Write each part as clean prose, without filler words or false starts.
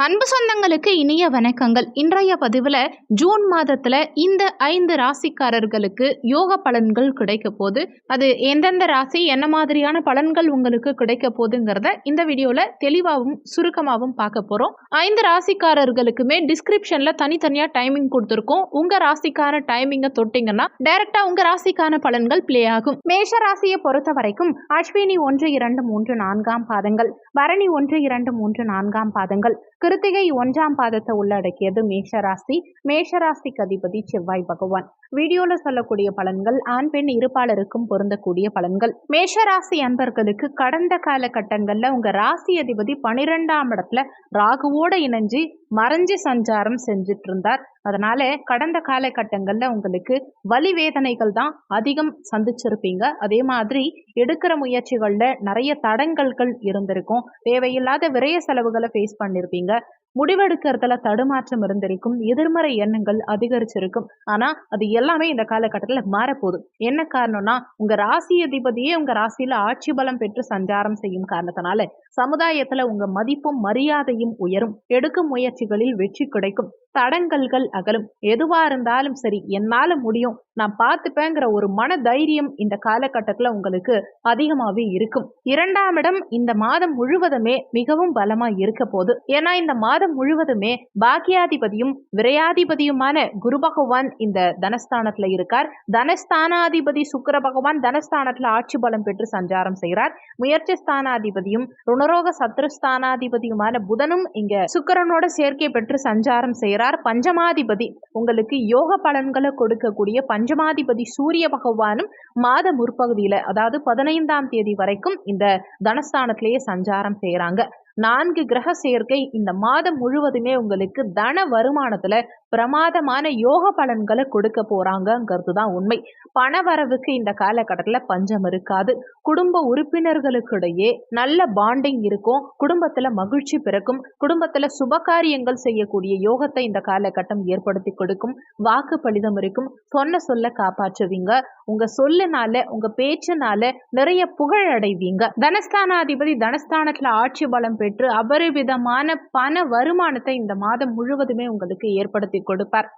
அன்பு சொந்தங்களுக்கு இனிய வணக்கங்கள். இன்றைய பதிவில் ஜூன் மாதத்தில் இந்த 5 ராசிக்காரர்களுக்கு யோக பலன்கள் கிடைக்க போது, அது எந்தெந்த ராசி என்ன மாதிரியான பலன்கள் உங்களுக்கு கிடைக்க போகுதுங்கிறத இந்த வீடியோவில் தெளிவாகவும் சுருக்கமாகவும் பார்க்க போகிறோம். 5 ராசிக்காரர்களுக்குமே டிஸ்கிரிப்ஷனில் தனித்தனியாக டைமிங் கொடுத்துருக்கோம். உங்கள் ராசிக்கான டைமிங்கை தொட்டிங்கன்னா டைரெக்டாக உங்கள் ராசிக்கான பலன்கள் பிளே ஆகும். மேஷ ராசியை பொறுத்த வரைக்கும் அஸ்வினி 1, 2, 3, 4 பாதங்கள், பரணி 1, 2, 3, 4 பாதங்கள், கிருத்திகை 1ஆம் பாதத்தை உள்ளடக்கியது மேஷராசி. மேஷராசிக்கு அதிபதி செவ்வாய் பகவான். வீடியோல சொல்லக்கூடிய பலன்கள் ஆண் பெண் இருப்பாளருக்கும் பொருந்தக்கூடிய பலன்கள். மேஷராசி அன்பர்களுக்கு கடந்த காலகட்டங்கள்ல உங்க ராசி அதிபதி 12ஆம் இடத்துல ராகுவோட இணைஞ்சு மறைஞ்சு சஞ்சாரம் செஞ்சுட்டு இருந்தார். அதனால கடந்த காலகட்டங்கள்ல உங்களுக்கு வலி வேதனைகள் தான் அதிகம் சந்திச்சிருப்பீங்க. அதே மாதிரி எடுக்கிற முயற்சிகள்ல நிறைய தடங்கல்கள் இருந்திருக்கும். தேவையில்லாத விரய செலவுகளை ஃபேஸ் பண்ணிருப்பீங்க. முடிவெடுக்கிறதுல தடுமாற்றம் இருந்திருக்கும். எதிர்மறை எண்ணங்கள் அதிகரிச்சிருக்கும். ஆனா அது எல்லாமே இந்த காலகட்டத்தில் மாறப்போகுது. என்ன காரணம்னா, உங்க ராசி அதிபதியே உங்க ராசியில ஆட்சி பலம் பெற்று சஞ்சாரம் செய்யும் காரணத்தினால சமுதாயத்துல உங்க மதிப்பும் மரியாதையும் உயரும். எடுக்கும் முயற்சிகளில் வெற்றி கிடைக்கும். தடங்கல்கள் அகலும். எதுவா இருந்தாலும் சரி, என்னால முடியும், நான் பார்த்துப்பேங்கிற ஒரு மன தைரியம் இந்த காலகட்டத்தில் உங்களுக்கு அதிகமாகவே இருக்கும். 2ஆம் இடம் இந்த மாதம் முழுவதுமே மிகவும் பலமா இருக்க போது. ஏன்னா இந்த மாதம் முழுவதுமே பாக்கியாதிபதியும் விரையாதிபதியுமான குரு பகவான் இந்த தனஸ்தானத்துல இருக்கார். தனஸ்தானாதிபதி சுக்கிர பகவான் தனஸ்தானத்துல ஆட்சி பலம் பெற்று சஞ்சாரம் செய்கிறார். முயற்சி ஸ்தானாதிபதியும் ருணரோக சத்ருஸ்தானாதிபதியுமான புதனும் இங்க சுக்கிரனோட சேர்க்கை பெற்று சஞ்சாரம் செய்கிறார். பஞ்சமாதிபதி உங்களுக்கு யோக பலன்களை கொடுக்கக்கூடிய பஞ்சமாதிபதி சூரிய பகவானும் மாத முற்பகுதியில, அதாவது 15ஆம் தேதி வரைக்கும் இந்த தனஸ்தானத்திலேயே சஞ்சாரம் செய்யறாங்க. 4 கிரக சேர்க்கை இந்த மாதம் முழுவதுமே உங்களுக்கு தன வருமானத்துல பிரமாதமான யோக பலன்களை கொடுக்க போறாங்கிறது தான் உண்மை. பண வரவுக்கு இந்த காலகட்டத்தில் பஞ்சம் இருக்காது. குடும்ப உறுப்பினர்களுக்கிடையே நல்ல பாண்டிங் இருக்கும். குடும்பத்துல மகிழ்ச்சி பிறக்கும். குடும்பத்துல சுபகாரியங்கள் செய்யக்கூடிய யோகத்தை இந்த காலகட்டம் ஏற்படுத்தி கொடுக்கும். வாக்கு பலிதம் இருக்கும். சொன்ன சொல்ல காப்பாற்றுவீங்க. உங்க சொல்லுனால உங்க பேச்சுனால நிறைய புகழ் அடைவீங்க. தனஸ்தானாதிபதி தனஸ்தானத்துல ஆட்சி பலம் பெற்று அபரிவிதமான பண வருமானத்தை இந்த மாதம் முழுவதுமே உங்களுக்கு ஏற்படுத்தி கொடுப்பார்.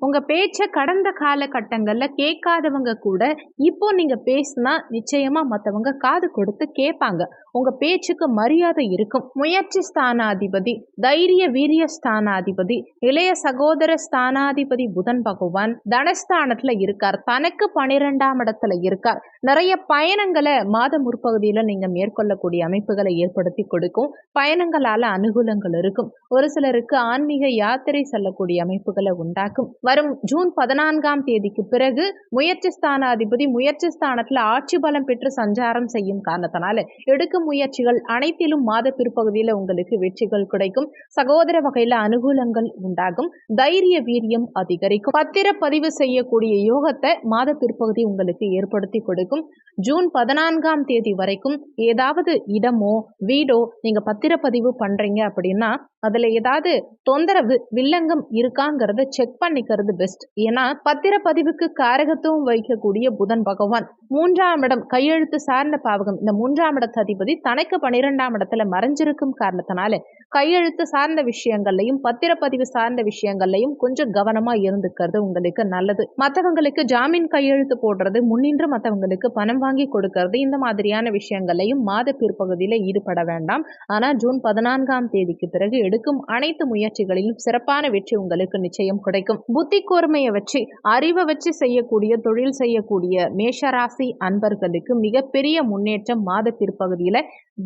உங்க பேச்ச கடந்த காலகட்டங்கள்ல கேட்காதவங்க கூட இப்போ நீங்க பேசினா நிச்சயமா மற்றவங்க காது கொடுத்து கேட்பாங்க. உங்க பேச்சுக்கு மரியாதை இருக்கும். முயற்சி ஸ்தானாதிபதி, தைரிய வீரிய ஸ்தானாதிபதி, இளைய சகோதர ஸ்தானாதிபதி புதன் பகவான் தனஸ்தானத்துல இருக்கார். தனக்கு 12ஆம் இடத்துல இருக்கார். நிறைய பயணங்களை மாத முற்பகுதியில நீங்க மேற்கொள்ளக்கூடிய அமைப்புகளை ஏற்படுத்தி கொடுக்கும். பயணங்களால அனுகூலங்கள் இருக்கும். ஒரு சிலருக்கு ஆன்மீக யாத்திரை செல்லக்கூடிய அமைப்புகளை உண்டாக்கும். வரும் ஜூன் 14ஆம் தேதிக்கு பிறகு முயற்சி ஸ்தானாதிபதி முயற்சி ஸ்தானத்துல ஆட்சி பலம் பெற்று சஞ்சாரம் செய்யும் காரணத்தினால எடுக்கும் முயற்சிகள் அனைத்திலும் மாத பிற்பகுதியில உங்களுக்கு வெற்றிகள் கிடைக்கும். சகோதர வகையில அனுகூலங்கள் உண்டாகும். தைரிய வீரியம் அதிகரிக்கும். பத்திரப்பதிவு செய்யக்கூடிய யோகத்தை மாத பிற்பகுதி உங்களுக்கு ஏற்படுத்தி கொடுக்கும். ஜூன் 14ஆம் தேதி வரைக்கும் ஏதாவது இடமோ வீடோ நீங்க பத்திரப்பதிவு பண்றீங்க அப்படின்னா அதுல ஏதாவது தொந்தரவு வில்லங்கம் இருக்காங்கிறத செக் பண்ணிக்கிறது பெஸ்ட். ஏன்னா பத்திரப்பதிவுக்கு காரகத்துவம் வைக்கக்கூடிய புதன் பகவான் 3ஆம் இடம் கையெழுத்து சார்ந்த பாவகம். இந்த 3ஆம் இடத்து அதிபதி தனக்கு 12ஆம் இடத்துல மறைஞ்சிருக்கும் காரணத்தினால கையெழுத்து சார்ந்த விஷயங்கள்லையும் பத்திரப்பதிவு சார்ந்த விஷயங்கள்லையும் கொஞ்சம் கவனமா இருந்துக்கிறது உங்களுக்கு நல்லது. மற்றவங்களுக்கு ஜாமீன் கையெழுத்து போடுறது, முன்னின்று மற்றவங்களுக்கு பணம் வாங்கி கொடுக்கறது, இந்த மாதிரியான விஷயங்களையும் மாத பிற்பகுதியில ஈடுபட வேண்டாம். ஆனா ஜூன் 14ஆம் தேதிக்கு பிறகு எடுக்கும் அனைத்து முயற்சிகளிலும் சிறப்பான வெற்றி உங்களுக்கு நிச்சயம் கிடைக்கும். புத்தி கூர்மையை வச்சு அறிவை வச்சு செய்யக்கூடிய தொழில் செய்யக்கூடிய மேஷராசி அன்பர்களுக்கு மிகப்பெரிய முன்னேற்றம் மாத பிற்பகுதியில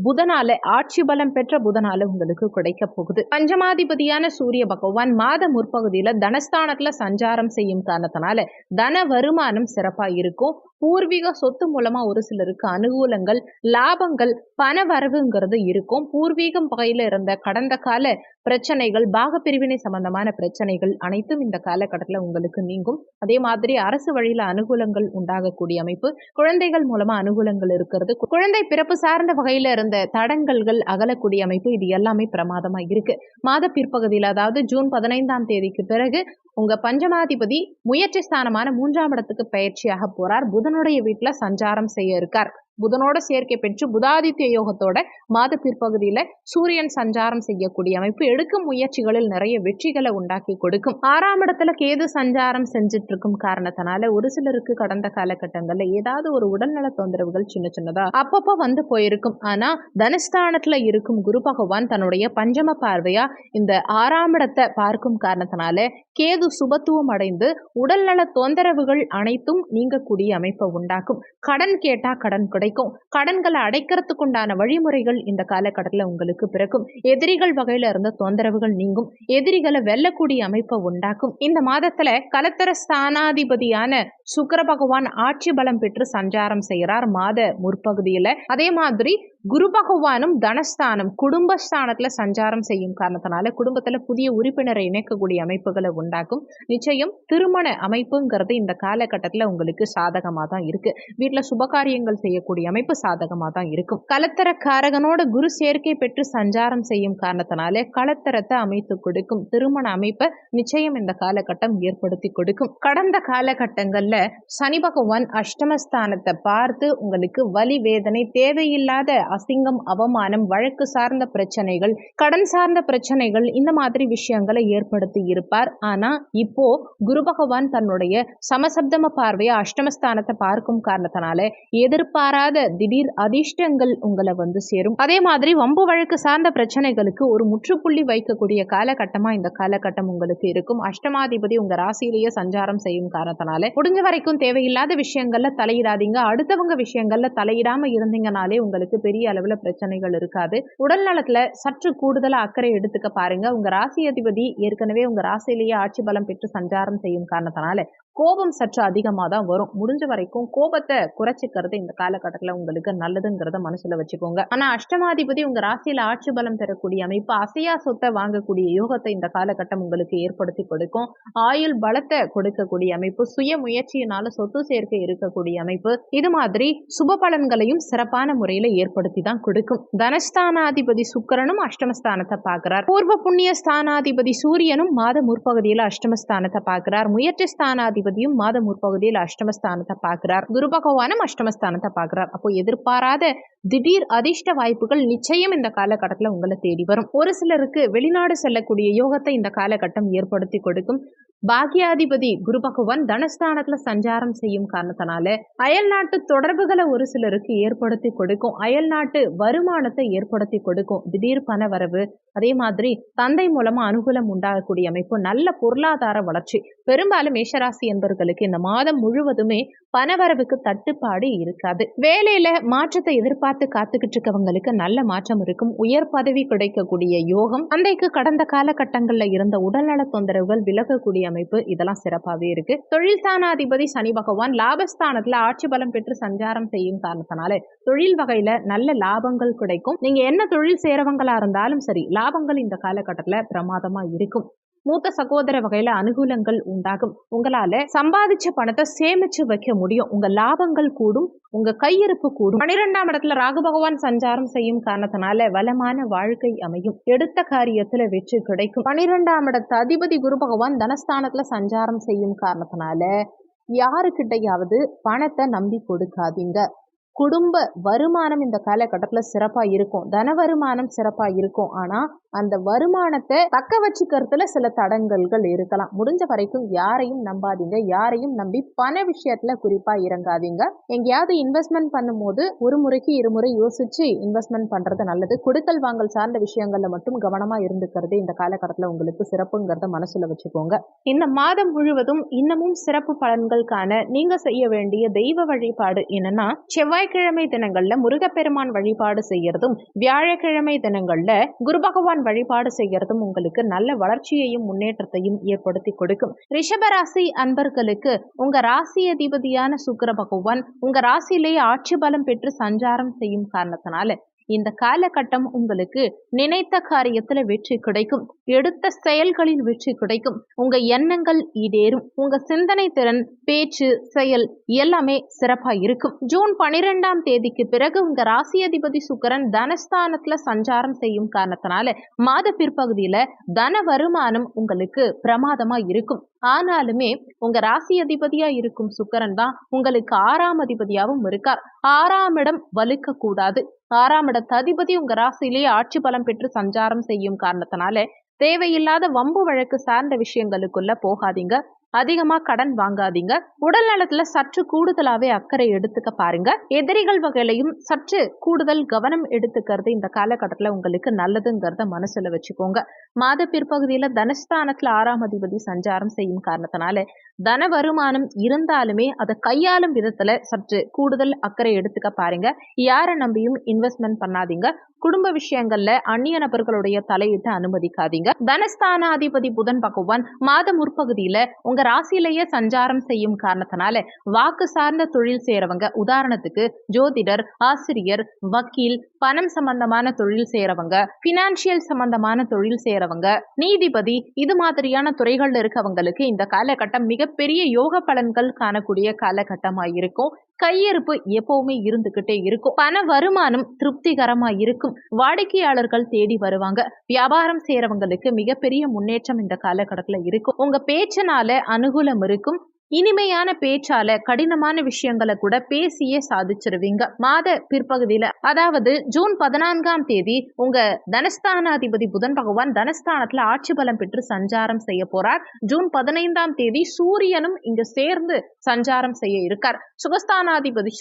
புதனால ஆட்சி பலம் பெற்ற புதனால உங்களுக்கு கிடைக்க போகுது. பஞ்சமாதிபதியான சூரிய பகவான் மாத முற்பகுதியில தனஸ்தானத்துல சஞ்சாரம் செய்யும் காரணத்தினால தன வருமானம் சிறப்பா இருக்கும். பூர்வீக சொத்து மூலமா ஒரு சிலருக்கு அனுகூலங்கள், லாபங்கள், பண வரவுங்கிறது இருக்கும். பூர்வீகம் வகையில இருந்த கடந்த கால பிரச்சனைகள், பாகப்பிரிவினை சம்பந்தமான பிரச்சனைகள் அனைத்தும் இந்த காலகட்டத்தில் உங்களுக்கு நீங்கும். அதே மாதிரி அரசு வழியில அனுகூலங்கள் உண்டாகக்கூடிய அமைப்பு. குழந்தைகள் மூலமா அனுகூலங்கள் இருக்கிறது. குழந்தை பிறப்பு சார்ந்த வகையில இருந்த தடங்கல்கள் அகலக்கூடிய அமைப்பு. இது எல்லாமே பிரமாதமா இருக்கு. மாத பிற்பகுதியில், அதாவது ஜூன் 15ஆம் தேதிக்கு பிறகு உங்க பஞ்சமாதிபதி முயற்சி ஸ்தானமான 3ஆம் இடத்துக்கு பயிற்சியாக போறார். புதனுடைய வீட்டுல சஞ்சாரம் செய்ய இருக்கார். புதனோட சேர்க்கை பெற்று புதாதித்ய யோகத்தோட மாத பிற்பகுதியில சூரியன் சஞ்சாரம் செய்யக்கூடிய அமைப்பு எடுக்கும் முயற்சிகளில் நிறைய வெற்றிகளை உண்டாக்கி கொடுக்கும். 6ஆம் இடத்துல கேது சஞ்சாரம் செஞ்சுட்டு இருக்கும் காரணத்தினால ஒரு சிலருக்கு கடந்த காலகட்டங்கள்ல ஏதாவது ஒரு உடல்நல தொந்தரவுகள் சின்னதா அப்பப்போ வந்து போயிருக்கும். ஆனா தனஸ்தானத்துல இருக்கும் குரு பகவான் தன்னுடைய பஞ்சம பார்வையா இந்த 6ஆம் இடத்தை பார்க்கும் காரணத்தினால கேது சுபத்துவம் அடைந்து உடல்நல தொந்தரவுகள் அனைத்தும் நீங்கக்கூடிய அமைப்பை உண்டாக்கும். கடன் கேட்டா கடன் கிடைக்கும். கடன்களை அடைக்கிறதுக்கு உண்டான வழிமுறைகள் இந்த காலகட்டத்தில் உங்களுக்கு பிறக்கும். எதிரிகள் வகையில இருந்த தொந்தரவுகள் நீங்கும். எதிரிகளை வெல்லக்கூடிய அமைப்பை உண்டாக்கும். இந்த மாதத்துல கலத்தர ஸ்தானாதிபதியான சுக்கிர பகவான் ஆட்சி பலம் பெற்று சஞ்சாரம் செய்கிறார் மாத முற்பகுதியில. அதே மாதிரி குரு பகவானும் தனஸ்தானம் குடும்பஸ்தானத்துல சஞ்சாரம் செய்யும் காரணத்தினால குடும்பத்துல புதிய உறுப்பினரை இணைக்கக்கூடிய அமைப்புகளை உண்டாக்கும். நிச்சயம் திருமண அமைப்புங்கிறது இந்த காலகட்டத்துல உங்களுக்கு சாதகமா தான் இருக்கு. வீட்டுல சுபகாரியங்கள் செய்யக்கூடிய அமைப்பு சாதகமா தான் இருக்கும். கலத்தர காரகனோட குரு சேர்க்கை பெற்று சஞ்சாரம் செய்யும் காரணத்தினால கலத்தரத்தை அமைத்து கொடுக்கும். திருமண அமைப்பை நிச்சயம் இந்த காலகட்டம் ஏற்படுத்தி கொடுக்கும். கடந்த காலகட்டங்கள்ல சனி பகவான் அஷ்டமஸ்தானத்தை பார்த்து உங்களுக்கு வலி வேதனை தேவையில்லாத அசிங்கம் அவமானம் வழக்கு சார்ந்த பிரச்சனைகள் கடன் சார்ந்த பிரச்சனைகள் இந்த மாதிரி விஷயங்களை ஏற்படுத்தி இருப்பார். ஆனா இப்போ குரு பகவான் தன்னுடைய சமசப்தம பார்வையை அஷ்டமஸ்தானத்தை பார்க்கும் காரணத்தினால எதிர்பாராத திடீர் அதிர்ஷ்டங்கள் உங்களை வந்து சேரும். அதே மாதிரி வம்பு வழக்கு சார்ந்த பிரச்சனைகளுக்கு ஒரு முற்றுப்புள்ளி வைக்கக்கூடிய காலகட்டமா இந்த காலகட்டம் உங்களுக்கு இருக்கும். அஷ்டமாதிபதி உங்க ராசியிலேயே சஞ்சாரம் செய்யும் காரணத்தினால முடிஞ்ச வரைக்கும் தேவையில்லாத விஷயங்கள்ல தலையிடாதீங்க. அடுத்தவங்க விஷயங்கள்ல தலையிடாம இருந்தீங்கனாலே உங்களுக்கு பெரிய அளவுல பிரச்சனைகள் இருக்காது. உடல் நலத்துல சற்று கூடுதலா அக்கறை எடுத்துக்க பாருங்க. உங்க ராசி அதிபதி ஏற்கனவே உங்க ராசியிலேயே ஆட்சி பலம் பெற்று சஞ்சாரம் செய்யும் காரணத்தினால கோபம் சற்று அதிகமாக தான் வரும். முடிஞ்ச வரைக்கும் கோபத்தை குறைச்சிக்கிறது இந்த காலகட்டத்தில் உங்களுக்கு நல்லதுங்கிறத மனசுல வச்சுக்கோங்க. ஆனா அஷ்டமாதிபதி உங்க ராசியில ஆட்சி பலம் பெறக்கூடிய அமைப்பு அசையா சொத்தை வாங்கக்கூடிய யோகத்தை இந்த காலகட்டம் உங்களுக்கு ஏற்படுத்தி கொடுக்கும். ஆயுள் பலத்தை கொடுக்கக்கூடிய அமைப்பு, சுய முயற்சியினால சொத்து சேர்க்கை இருக்கக்கூடிய அமைப்பு, இது மாதிரி சுப பலன்களையும் சிறப்பான முறையில ஏற்படுத்தி தான் கொடுக்கும். தனஸ்தானாதிபதி சுக்கிரனும் அஷ்டமஸ்தானத்தை பார்க்கிறார். பூர்வ புண்ணிய ஸ்தானாதிபதி சூரியனும் மாத முற்பகுதியில அஷ்டமஸ்தானத்தை பார்க்கிறார். முயற்சி ஸ்தானாதிபதியும் மாத முற்பகுதியில் அஷ்டமஸ்தானத்தை பார்க்கிறார். குரு பகவானும் அஷ்டமஸ்தானத்தை பார்க்கிறார். அப்போ எதிர்பாராத திடீர் அதிர்ஷ்ட வாய்ப்புகள் நிச்சயம் இந்த காலகட்டத்தில் உங்களை தேடி வரும். ஒரு சிலருக்கு வெளிநாடு செல்லக்கூடிய யோகத்தை இந்த காலகட்டம் ஏற்படுத்தி கொடுக்கும். பாக்யாதிபதி குரு பகவான் தனஸ்தானத்துல சஞ்சாரம் செய்யும் காரணத்தினால அயல் நாட்டு தொடர்புகளை ஒரு சிலருக்கு ஏற்படுத்தி கொடுக்கும். அயல் நாட்டு வருமானத்தை ஏற்படுத்தி கொடுக்கும். திடீர் பண வரவு, அதே மாதிரி தந்தை மூலமா அனுகூலம் உண்டாகக்கூடிய அமைப்பு, நல்ல பொருளாதார வளர்ச்சி. பெரும்பாலும் மேஷராசி என்பவர்களுக்கு இந்த மாதம் முழுவதுமே பணவரவுக்கு தட்டுப்பாடு இருக்காது. வேலையில மாற்றத்தை எதிர்பார்த்து காத்துக்கிட்டு இருக்கவங்களுக்கு நல்ல மாற்றம் இருக்கும். உயர் பதவி கிடைக்கக்கூடிய யோகம், அன்றைக்கு கடந்த காலகட்டங்கள்ல இருந்த உடல்நல தொந்தரவுகள் விலகக்கூடிய அமைப்பு, இதெல்லாம் சிறப்பாகவே இருக்கு. தொழில் ஸ்தானாதிபதி சனி பகவான் லாபஸ்தானத்துல ஆட்சி பலம் பெற்று சஞ்சாரம் செய்யும் காரணத்தினால தொழில் வகையில நல்ல லாபங்கள் கிடைக்கும். நீங்க என்ன தொழில் செய்யறவங்களா இருந்தாலும் சரி, லாபங்கள் இந்த காலகட்டத்துல பிரமாதமா இருக்கும். மூத்த சகோதர வகையில அனுகூலங்கள் உண்டாகும். உங்களால சம்பாதிச்ச பணத்தை சேமிச்சு வைக்க முடியும். உங்க லாபங்கள் கூடும், உங்க கையிருப்பு கூடும். 12ஆம் இடத்துல ராகு பகவான் சஞ்சாரம் செய்யும் காரணத்தினால வளமான வாழ்க்கை அமையும். எடுத்த காரியத்துல வெற்றி கிடைக்கும். 12ஆம் இடத்து அதிபதி குரு பகவான் தனஸ்தானத்துல சஞ்சாரம் செய்யும் காரணத்தினால யாருக்கிட்டையாவது பணத்தை நம்பி கொடுக்காதீங்க. குடும்ப வருமானம் இந்த காலகட்டத்தில் சிறப்பா இருக்கும். தன வருமானம் சிறப்பா இருக்கும். ஆனா அந்த வருமானத்தை தக்க வச்சுக்கிறதுல சில தடங்கல்கள் இருக்கலாம். முடிஞ்ச வரைக்கும் யாரையும் நம்பாதீங்க. யாரையும் நம்பி பண விஷயத்துல குறிப்பா இறங்காதீங்க. எங்கேயாவது இன்வெஸ்ட்மெண்ட் பண்ணும்போது ஒரு முறைக்கு இருமுறை யோசிச்சு இன்வெஸ்ட்மெண்ட் பண்றது நல்லது. கொடுக்கல் வாங்கல் சார்ந்த விஷயங்கள்ல மட்டும் கவனமா இருந்துக்கிறது இந்த காலகட்டத்தில் உங்களுக்கு சிறப்புங்கிறத மனசுல வச்சுக்கோங்க. இந்த மாதம் முழுவதும் இன்னமும் சிறப்பு பலன்கள் காண நீங்க செய்ய வேண்டிய தெய்வ வழிபாடு என்னன்னா, செவ்வாய்க்கிழமை தினங்கள்ல முருகப்பெருமான் வழிபாடு செய்யறதும், வியாழக்கிழமை தினங்கள்ல குரு பகவான் வழிபாடு செய்யறதும் உங்களுக்கு நல்ல வளர்ச்சியையும் முன்னேற்றத்தையும் ஏற்படுத்தி கொடுக்கும். ரிஷபராசி அன்பர்களுக்கு உங்க ராசி அதிபதியான சுக்கிர பகவான் உங்க ராசியிலேயே ஆட்சி பலம் பெற்று சஞ்சாரம் செய்யும் காரணத்தினால இந்த காலகட்டம் உங்களுக்கு நினைத்த காரியத்துல வெற்றி கிடைக்கும், எடுத்த செயல்களில் வெற்றி கிடைக்கும், உங்க எண்ணங்கள் ஈடேறும், உங்க சிந்தனை திறன், பேச்சு, செயல் எல்லாமே சிறப்பா இருக்கும். ஜூன் 12ஆம் தேதிக்கு பிறகு உங்க ராசி அதிபதி சுக்கிரன் தனஸ்தானத்துல சஞ்சாரம் செய்யும் காரணத்தினால மாத பிற்பகுதியில தன வருமானம் உங்களுக்கு பிரமாதமா இருக்கும். ஆனாலுமே உங்க ராசி அதிபதியா இருக்கும் சுக்கிரன் தான் உங்களுக்கு 6ஆம் அதிபதியாவும் இருக்கார். 6ஆம் இடம் வலுக்க கூடாது. 6ஆம் இடத்து அதிபதி உங்க ராசியிலேயே ஆட்சி பலம் பெற்று சஞ்சாரம் செய்யும் காரணத்தினால தேவையில்லாத வம்பு வழக்கு சார்ந்த விஷயங்களுக்குள்ள போகாதீங்க. அதிகமா கடன் வாங்காதீங்க. உடல் நலத்துல சற்று கூடுதலாவே அக்கறை எடுத்துக்க பாருங்க. எதிரிகள் வகையிலையும் சற்று கூடுதல் கவனம் எடுத்துக்கிறது இந்த காலகட்டத்துல உங்களுக்கு நல்லதுங்கிறத மனசுல வச்சுக்கோங்க. மாத பிற்பகுதியில தனஸ்தானத்துல 6ஆம் அதிபதி சஞ்சாரம் செய்யும் காரணத்தினால தன வருமானம் இருந்தாலுமே அதை கையாளும் விதத்துல சற்று கூடுதல் அக்கறை எடுத்துக்க பாருங்க. யாரை நம்பியும் இன்வெஸ்ட்மெண்ட் பண்ணாதீங்க. குடும்ப விஷயங்கள்ல அந்நிய நபர்களுடைய தலையிட்டு அனுமதிக்காதீங்க. தனஸ்தானாதிபதி புதன் பகவான் மாத முற்பகுதியில உங்க ராசியிலேயே சஞ்சாரம் செய்யும் காரணத்தினால வாக்கு சார்ந்த தொழில் செய்யறவங்க, உதாரணத்துக்கு ஜோதிடர், ஆசிரியர், வக்கீல், பணம் சம்பந்தமான தொழில் செய்யறவங்க, பினான்சியல் சம்பந்தமான தொழில் செய்யறவங்க, நீதிபதி, இது மாதிரியான துறைகள்ல இருக்கவங்களுக்கு இந்த காலகட்டம் மிகப்பெரிய யோக பலன்கள் காணக்கூடிய காலகட்டமா இருக்கும். கையிருப்பு எப்பவுமே இருந்துகிட்டே இருக்கும். பண வருமானம் திருப்திகரமா இருக்கும். வாடிக்கையாளர்கள் தேடி வருவாங்க. வியாபாரம் செய்யறவங்களுக்கு மிகப்பெரிய முன்னேற்றம் இந்த காலகட்டத்துல இருக்கும். உங்க பேச்சினால அனுகூலம் இருக்கும். இனிமையான பேச்சால கடினமான விஷயங்களை கூட பேசியே சாதிச்சிருவீங்க. மாத பிற்பகுதியில, அதாவது ஜூன் 14ஆம் தேதி உங்க தனஸ்தானாதிபதி புதன் பகவான் தனஸ்தானத்துல ஆட்சி பலம் பெற்று சஞ்சாரம் செய்ய போறார். ஜூன் 15ஆம் தேதி சூரியனும் இங்க சேர்ந்து சஞ்சாரம் செய்ய இருக்கார். சுகஸ்தானாதிபதி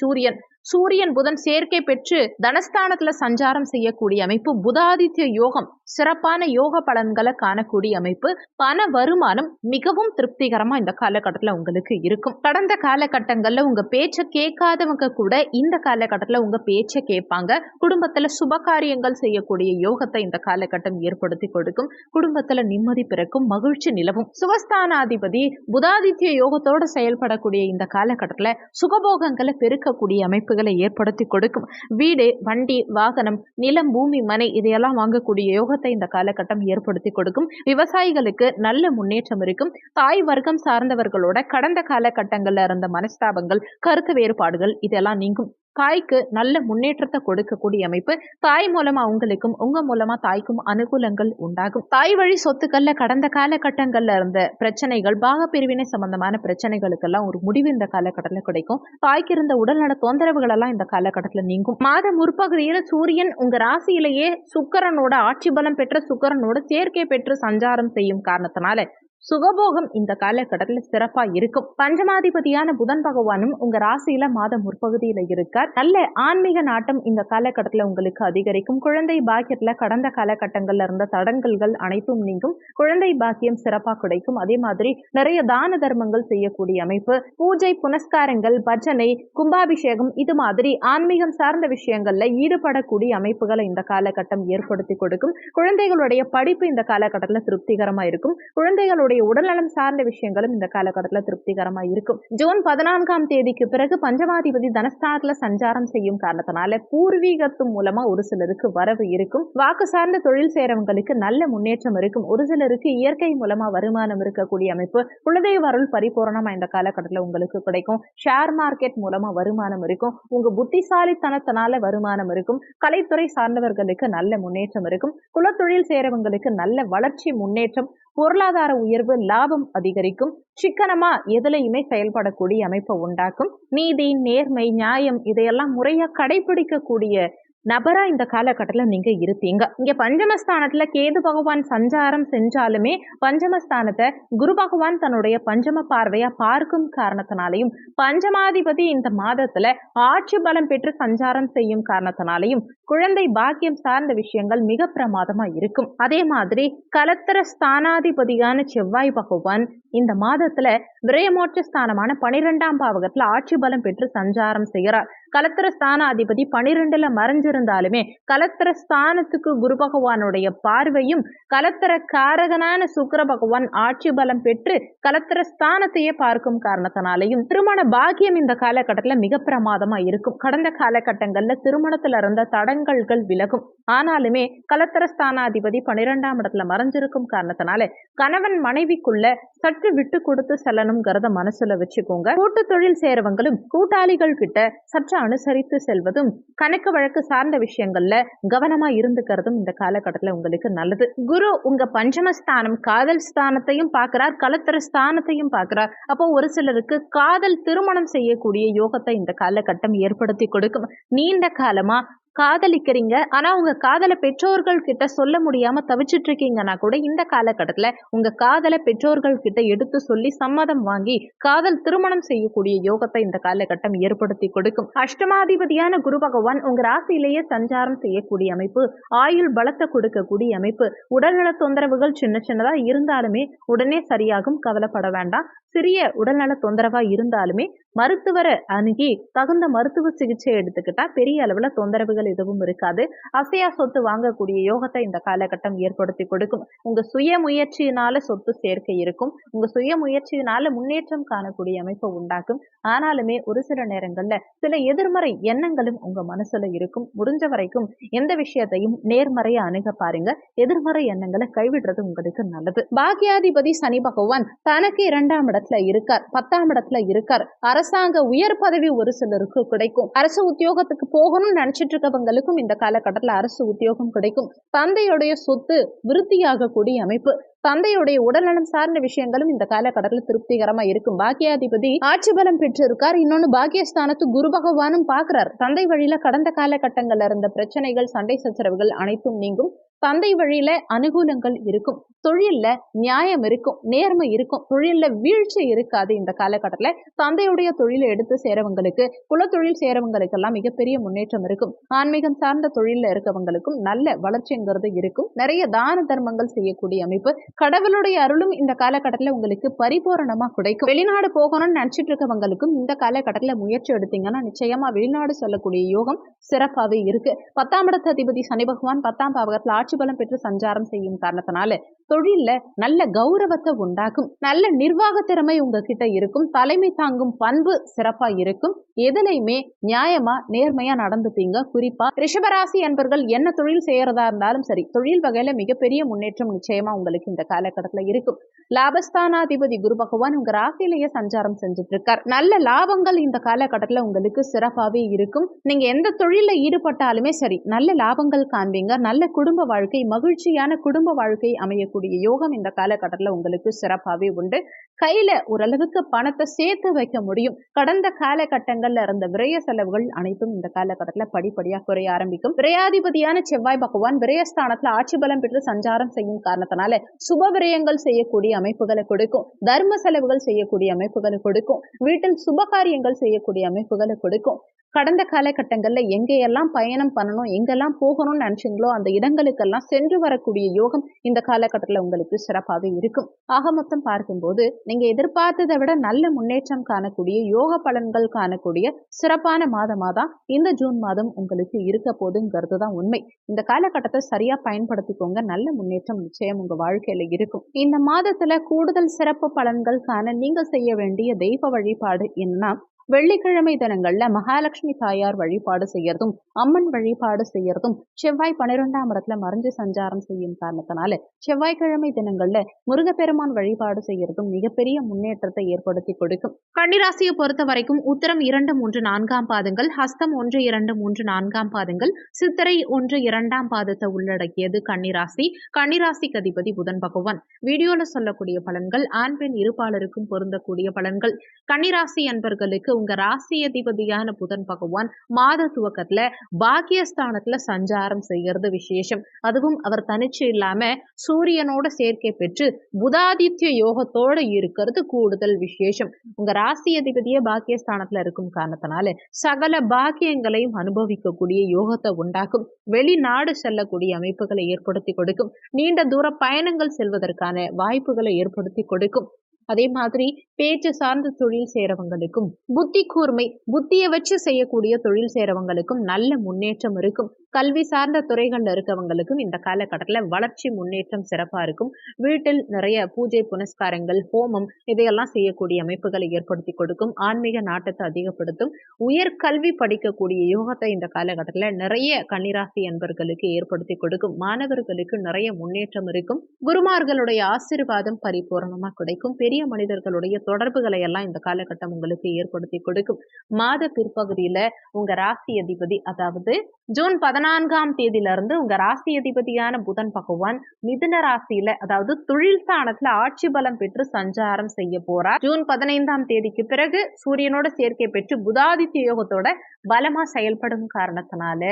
சூரியன் புதன் சேர்க்கை பெற்று தனஸ்தானத்துல சஞ்சாரம் செய்யக்கூடிய அமைப்பு புதாதித்ய யோகம், சிறப்பான யோக பலன்களை காணக்கூடிய அமைப்பு. பண வருமானம் மிகவும் திருப்திகரமா இந்த காலகட்டத்துல உங்களுக்கு இருக்கும். கடந்த காலகட்டங்கள்ல உங்க பேச்ச கேட்காதவங்க கூட இந்த காலகட்டத்துல உங்க பேச்ச கேட்பாங்க. குடும்பத்துல சுப காரியங்கள் செய்யக்கூடிய யோகத்தை இந்த காலகட்டம் ஏற்படுத்தி கொடுக்கும். குடும்பத்துல நிம்மதி பிறக்கும், மகிழ்ச்சி நிலவும். சுகஸ்தானாதிபதி புதாதித்ய யோகத்தோடு செயல்படக்கூடிய இந்த காலகட்டத்துல சுகபோகங்களை பெருக்கக்கூடிய அமைப்புகளை ஏற்படுத்தி கொடுக்கும். வீடு, வண்டி, வாகனம், நிலம், பூமி, மனை இதையெல்லாம் வாங்கக்கூடிய யோகத்தை இந்த காலகட்டம் ஏற்படுத்தி கொடுக்கும். விவசாயிகளுக்கு நல்ல முன்னேற்றம் இருக்கும். தாய் வர்க்கம் சார்ந்தவர்களோட கடந்த காலகட்டங்கள்ல இருந்த மனஸ்தாபங்கள், கருத்து வேறுபாடுகள் இதெல்லாம் நீங்கும். தாய்க்கு நல்ல முன்னேற்றத்தை கொடுக்கக்கூடிய அமைப்பு. தாய் மூலமா உங்களுக்கும், உங்க மூலமா தாய்க்கும் அனுகூலங்கள் உண்டாகும். தாய் வழி சொத்துக்கள்ல கடந்த காலகட்டங்கள்ல இருந்த பிரச்சனைகள், பாக பிரிவினை சம்பந்தமான பிரச்சனைகளுக்கெல்லாம் ஒரு முடிவு இந்த காலகட்டத்துல கிடைக்கும். தாய்க்கு இருந்த உடல்நல தொந்தரவுகள் எல்லாம் இந்த காலகட்டத்துல நீங்கும். மாத முற்பகுதியில சூரியன் உங்க ராசியிலேயே சுக்கிரனோட ஆட்சி பலம் பெற்ற சுக்கிரனோட சேர்க்கை பெற்று சஞ்சாரம் செய்யும் காரணத்தினால சுகபோகம் இந்த காலகட்டத்தில் சிறப்பா இருக்கும். பஞ்சமாதிபதியான புதன் பகவானும் உங்க ராசியில மாத முற்பகுதியில இருக்கார். நல்ல ஆன்மீக நாட்டம் இந்த காலகட்டத்துல உங்களுக்கு அதிகரிக்கும். குழந்தை பாக்கியத்துல கடந்த காலகட்டங்கள்ல இருந்த தடங்கல்கள் அனைத்தும் நீங்கும். குழந்தை பாக்கியம் சிறப்பா கிடைக்கும். அதே மாதிரி நிறைய தான தர்மங்கள் செய்யக்கூடிய அமைப்பு, பூஜை புனஸ்காரங்கள், பஜனை, கும்பாபிஷேகம் இது மாதிரி ஆன்மீகம் சார்ந்த விஷயங்கள்ல ஈடுபடக்கூடிய அமைப்புகளை இந்த காலகட்டம் ஏற்படுத்தி கொடுக்கும். குழந்தைகளுடைய படிப்பு இந்த காலகட்டத்துல திருப்திகரமா இருக்கும். குழந்தைகளுடைய உடல்நலம் சார்ந்த விஷயங்களும் இந்த காலகட்டத்தில் திருப்திகரமா இருக்கும். ஜூன் 14ஆம் தேதிக்கு பிறகு பஞ்சமாதிபதி தனஸ்தானத்துல சஞ்சாரம் செய்யும் காரணத்தினால பூர்வீகத்து மூலமா ஒரு சிலருக்கு வரவு இருக்கும். வாக்கு சார்ந்த தொழில் செய்யறவங்களுக்கு நல்ல முன்னேற்றம் இருக்கும். ஒரு சிலருக்கு இயற்கை மூலமா வருமானம் இருக்கக்கூடிய அமைப்பு. குலதெய்வ அருள் பரிபூரணமா இந்த காலகட்டத்தில் உங்களுக்கு கிடைக்கும். ஷேர் மார்க்கெட் மூலமா வருமானம் இருக்கும். உங்க புத்திசாலித்தனத்தினால வருமானம் இருக்கும். கலைத்துறை சார்ந்தவர்களுக்கு நல்ல முன்னேற்றம் இருக்கும். குலத்தொழில் செய்யறவங்களுக்கு நல்ல வளர்ச்சி, முன்னேற்றம், பொருளாதார உயர்வு, லாபம் அதிகரிக்கும். சிக்கனமா எதுலையுமே செயல்படக்கூடிய அமைப்பை உண்டாக்கும். நீதி, நேர்மை, நியாயம் இதையெல்லாம் முறையா கடைபிடிக்கக்கூடிய நபரா இந்த காலகட்டத்துல நீங்க இருப்பீங்க. இங்க பஞ்சமஸ்தானத்துல கேது பகவான் சஞ்சாரம் செஞ்சாலுமே பஞ்சமஸ்தானத்தை குரு பகவான் தன்னுடைய பஞ்சம பார்வையா பார்க்கும் காரணத்தினாலையும், பஞ்சமாதிபதி இந்த மாதத்துல ஆட்சி பலம் பெற்று சஞ்சாரம் செய்யும் காரணத்தினாலையும் குழந்தை பாக்கியம் சார்ந்த விஷயங்கள் மிக பிரமாதமா இருக்கும். அதே மாதிரி கலத்திர ஸ்தானாதிபதியான செவ்வாய் பகவான் இந்த மாதத்துல விரயமோட்ச ஸ்தானமான 12ஆம் பாவகத்துல ஆட்சி பலம் பெற்று சஞ்சாரம் செய்கிறார். கலத்திர ஸ்தானாதிபதி 12ல மறைஞ்சிருந்தாலுமே கலத்திர ஸ்தானத்துக்கு குரு பகவானுடைய பார்வையும் கலத்திர காரகனான சுக்கிர பகவான் ஆட்சி பலம் பெற்று கலத்திர ஸ்தானத்தையே பார்க்கும் காரணத்தினாலையும் திருமண பாக்கியம் இந்த காலகட்டத்துல மிக பிரமாதமா இருக்கும். கடந்த காலகட்டங்கள்ல திருமணத்துல இருந்த தடங்கல்கள் விலகும். ஆனாலுமே கலத்திர ஸ்தானாதிபதி 12ஆம் இடத்துல மறைஞ்சிருக்கும் காரணத்தினால கணவன் மனைவிக்குள்ள சற்று விட்டு கொடுத்து செல்லணுங்கிறத மனசுல வச்சுக்கோங்க. கூட்டு தொழில் சேரவங்களும் கூட்டாளிகள் கிட்ட சற்று அனுசரித்து செல்வதும் கணக்கு வழக்கு சார்ந்த விஷயங்கள்ல கவனமா இருந்துக்கிறதும் இந்த காலகட்டத்துல உங்களுக்கு நல்லது. குரு உங்க பஞ்சமஸ்தானம் காதல் ஸ்தானத்தையும் பார்க்கிறார், கலத்திர ஸ்தானத்தையும் பார்க்கிறார். அப்போ ஒரு சிலருக்கு காதல் திருமணம் செய்யக்கூடிய யோகத்தை இந்த காலகட்டம் ஏற்படுத்தி கொடுக்கும். நீண்ட காலமா காதலிக்கிறீங்க, ஆனா உங்க காதலை பெற்றோர்கள் கிட்ட சொல்ல முடியாம தவிச்சிட்டு இருக்கீங்கன்னா கூட இந்த காலகட்டத்துல உங்க காதலை பெற்றோர்கள் கிட்ட எடுத்து சொல்லி சம்மதம் வாங்கி காதல் திருமணம் செய்யக்கூடிய யோகத்தை இந்த காலகட்டம் ஏற்படுத்தி கொடுக்கும். அஷ்டமாதிபதியான குரு பகவான் உங்க ராசியிலேயே சஞ்சாரம் செய்யக்கூடிய அமைப்பு, ஆயுள் பலத்தை கொடுக்கக்கூடிய அமைப்பு. உடல்நல தொந்தரவுகள் சின்ன சின்னதா இருந்தாலுமே உடனே சரியாகும், கவலைப்பட வேண்டாம். சிறிய உடல்நல தொந்தரவா இருந்தாலுமே மருத்துவரை அணுகி தகுந்த மருத்துவ சிகிச்சை எடுத்துக்கிட்டா பெரிய அளவுல தொந்தரவுகள் எதுவும் இருக்காது. அசையா சொத்து வாங்கக்கூடிய யோகத்தை இந்த காலகட்டம் ஏற்படுத்தி கொடுக்கும். உங்க சுய முயற்சியினால சொத்து சேர்க்கை இருக்கும். உங்க சுய முயற்சியினால முன்னேற்றம் காணக்கூடிய அமைப்பை உண்டாக்கும். ஆனாலுமே ஒரு சில நேரங்கள்ல சில எதிர்மறை எண்ணங்களும் உங்க மனசுல இருக்கும். முடிஞ்ச வரைக்கும் எந்த விஷயத்தையும் நேர்மறையா அணுக பாருங்க. எதிர்மறை எண்ணங்களை கைவிடுறது உங்களுக்கு நல்லது. பாக்கியாதிபதி சனி பகவான் தனக்கு 2ஆம் இடத்துல இருக்கார், 10ஆம் இடத்துல இருக்கார். அரசாங்க உயர் பதவி ஒரு சிலருக்கு கிடைக்கும். அரசு உத்தியோகத்துக்கு போகணும்னு நினைச்சிட்டு இருக்கவங்களுக்கும் இந்த காலகட்டத்துல அரசு உத்தியோகம் கிடைக்கும். தந்தையுடைய சொத்து விருத்தியாக கூடிய அமைப்பு. தந்தையுடைய உடல்நலம் சார்ந்த விஷயங்களும் இந்த காலகட்டத்தில் திருப்திகரமா இருக்கும். பாக்கியாதிபதி ஆட்சி பலம் பெற்று இருக்கார். இன்னொன்னு பாக்கியஸ்தானத்து குரு பகவானும் பார்க்கிறார். தந்தை வழியில கடந்த காலகட்டங்கள்ல இருந்த பிரச்சனைகள், சண்டை சச்சரவுகள் அனைத்தும் நீங்கும். தந்தை வழியில அனுகூலங்கள் இருக்கும். தொழில்ல நியாயம் இருக்கும், நேர்மை இருக்கும். தொழில்ல வீழ்ச்சி இருக்காது. இந்த காலகட்டத்துல தந்தையுடைய தொழிலை எடுத்து சேரவங்களுக்கு, குலத்தொழில் சேரவங்களுக்கு எல்லாம் மிகப்பெரிய முன்னேற்றம் இருக்கும். ஆன்மீகம் சார்ந்த தொழில இருக்கவங்களுக்கும் நல்ல வளர்ச்சிங்கிறது இருக்கும். நிறைய தான தர்மங்கள் செய்யக்கூடிய அமைப்பு. கடவுளுடைய அருளும் இந்த காலகட்டத்துல உங்களுக்கு பரிபூரணமா கிடைக்கும். வெளிநாடு போகணும்னு நினைச்சிட்டு இருக்கவங்களுக்கும் இந்த காலகட்டத்துல முயற்சி எடுத்தீங்கன்னா நிச்சயமா வெளிநாடு செல்லக்கூடிய யோகம் சிறப்பாவே இருக்கு. 10ஆம் இடத்து அதிபதி சனி பகவான் 10ஆம் பாவகத்துல ஆட்சி பலம் பெற்று சஞ்சாரம் செய்யும் காரணத்தினால தொழில்ல நல்ல கௌரவத்தை உண்டாக்கும். நல்ல நிர்வாக திறமை உங்ககிட்ட இருக்கும். தலைமை தாங்கும் பண்பு சிறப்பா இருக்கும். எதுலையுமே நியாயமா நேர்மையா நடந்துப்பீங்க. குறிப்பா ரிஷபராசி என்பர்கள் என்ன தொழில் செய்யறதா இருந்தாலும் சரி, தொழில் வகையில மிகப்பெரிய முன்னேற்றம் நிச்சயமா உங்களுக்கு இந்த காலகட்டத்துல இருக்கும். லாபஸ்தானாதிபதி குரு பகவான் உங்க ராசியிலேயே சஞ்சாரம் செஞ்சுட்டு இருக்கார். நல்ல லாபங்கள் இந்த காலகட்டத்துல உங்களுக்கு சிறப்பாவே இருக்கும். நீங்க எந்த தொழில ஈடுபட்டாலுமே சரி, நல்ல லாபங்கள் காண்பீங்க. நல்ல குடும்ப வாழ்க்கை, மகிழ்ச்சியான குடும்ப வாழ்க்கை அமையக்கூடிய யோகம் இந்த காலகட்டத்துல உங்களுக்கு சிறப்பாவே உண்டு. கையில ஓரளவுக்கு பணத்தை சேர்த்து வைக்க முடியும். கடந்த காலகட்டங்கள்ல இருந்த விரய செலவுகள் அனைத்தும் இந்த காலகட்டத்துல படிப்படியா குறைய ஆரம்பிக்கும். விரையாதிபதியான செவ்வாய் பகவான் விரயஸ்தானத்துல ஆட்சி பலம் பெற்று சஞ்சாரம் செய்யும் காரணத்தினால சுப விரயங்கள் செய்யக்கூடிய அமைப்புகளை கொடுக்கும். தர்ம செலவுகள் செய்யக்கூடிய அமைப்புகளை கொடுக்கும். வீட்டில் சுபகாரியங்கள் செய்யக்கூடிய அமைப்புகளை கொடுக்கும். கடந்த காலகட்டங்கள்ல எங்கெல்லாம் பயணம் பண்ணணும், எங்கெல்லாம் போகணும்னு நினைச்சீங்களோ அந்த இடங்களுக்கெல்லாம் சென்று வரக்கூடிய யோகம் இந்த காலகட்டத்துல உங்களுக்கு சிறப்பாக இருக்கும். ஆக மொத்தம் பார்க்கும்போது நீங்க எதிர்பார்த்ததை விட நல்ல முன்னேற்றம் காணக்கூடிய, யோக பலன்கள் காணக்கூடிய சிறப்பான மாதமா தான் இந்த ஜூன் மாதம் உங்களுக்கு இருக்க போதுங்கிறது தான் உண்மை. இந்த காலகட்டத்தை சரியா பயன்படுத்திக்கோங்க. நல்ல முன்னேற்றம் நிச்சயம் உங்க வாழ்க்கையில இருக்கும். இந்த மாதத்துல கூடுதல் சிறப்பு பலன்கள் காண நீங்க செய்ய வேண்டிய தெய்வ வழிபாடு என்ன? வெள்ளிக்கிழமை தினங்கள்ல மகாலட்சுமி தாயார் வழிபாடு செய்யறதும், அம்மன் வழிபாடு செய்யறதும், செவ்வாய் 12ஆம் இடத்துல மறைஞ்சு சஞ்சாரம் செய்யும் காரணத்தினால செவ்வாய்க்கிழமை தினங்கள்ல முருகப்பெருமான் வழிபாடு செய்யறதும் மிகப்பெரிய முன்னேற்றத்தை ஏற்படுத்தி கொடுக்கும். கன்னிராசியை பொறுத்த வரைக்கும் உத்திரம் 2, 3, 4ஆம் பாதங்கள், ஹஸ்தம் 1, 2, 3, 4ஆம் பாதங்கள், சித்திரை 1, 2ஆம் பாதத்தை உள்ளடக்கியது கன்னிராசி. கன்னிராசிக்கு அதிபதி புதன் பகவான். வீடியோல சொல்லக்கூடிய பலன்கள் ஆண் பெண் இருபாலருக்கும் பொருந்தக்கூடிய பலன்கள். கன்னிராசி என்பர்களுக்கு உங்க ராசி அதிபதியான புதன் பகவான் மாத துவக்கத்துல பாக்கியஸ்தானத்துல சஞ்சாரம் செய்யறது விசேஷம். அதுவும் அவர் தனிச்சு இல்லாம சூரியனோட சேர்க்கை பெற்று புதாதித்ய யோகத்தோட இருக்கிறது கூடுதல் விசேஷம். உங்க ராசி அதிபதியே பாக்கியஸ்தானத்துல இருக்கும் காரணத்தினால சகல பாக்கியங்களையும் அனுபவிக்கக்கூடிய யோகத்தை உண்டாக்கும். வெளிநாடு செல்லக்கூடிய அமைப்புகளை ஏற்படுத்தி கொடுக்கும். நீண்ட தூர பயணங்கள் செல்வதற்கான வாய்ப்புகளை ஏற்படுத்தி கொடுக்கும். அதே மாதிரி பேச்சு சார்ந்த தொழில் செய்றவங்களுக்கும், புத்தி கூர்மை, புத்திய வச்சு செய்யக்கூடிய தொழில் செய்றவங்களுக்கும் நல்ல முன்னேற்றம் இருக்கும். கல்வி சார்ந்த துறைகள்ல இருக்கவங்களுக்கும் இந்த காலகட்டத்துல வளர்ச்சி முன்னேற்றம் சிறப்பா இருக்கும். வீட்டில் நிறைய பூஜை புனஸ்காரங்கள், ஹோமம் இதையெல்லாம் செய்யக்கூடிய அமைப்புகளை ஏற்படுத்தி கொடுக்கும். ஆன்மீக நாட்டத்தை அதிகப்படுத்தும். உயர் கல்வி படிக்கக்கூடிய யோகத்தை இந்த காலகட்டத்துல நிறைய கன்னிராசி அன்பர்களுக்கு ஏற்படுத்தி கொடுக்கும். மாணவர்களுக்கு நிறைய முன்னேற்றம் இருக்கும். குருமார்களுடைய ஆசீர்வாதம் பரிபூரணமா கிடைக்கும். பெரிய மனிதர்களுடைய தொடர்புகளை எல்லாம் இந்த காலகட்டம் உங்களுக்கு ஏற்படுத்தி கொடுக்கும். மாத பிற்பகுதியில உங்க ராசி அதிபதி, அதாவது ஜூன் 14ஆம் தேதியிலிருந்து உங்க ராசி அதிபதியான புதன் பகவான் மிதுன ராசியில, அதாவது தொழில் ஸ்தானத்துல ஆட்சி பலம் பெற்று சஞ்சாரம் செய்ய போறார். ஜூன் 15ஆம் தேதிக்கு பிறகு சூரியனோட சேர்க்கை பெற்று புதாதித்ய யோகத்தோட பலமா செயல்படும் காரணத்தினால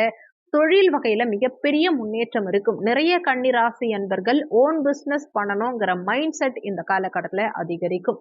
தொழில் வகையில மிகப்பெரிய முன்னேற்றம் இருக்கும். நிறைய கன்னிராசி அன்பர்கள் ஓன் பிசினஸ் பண்ணணுங்கிற மைண்ட் செட் இந்த காலகட்டத்துல அதிகரிக்கும்.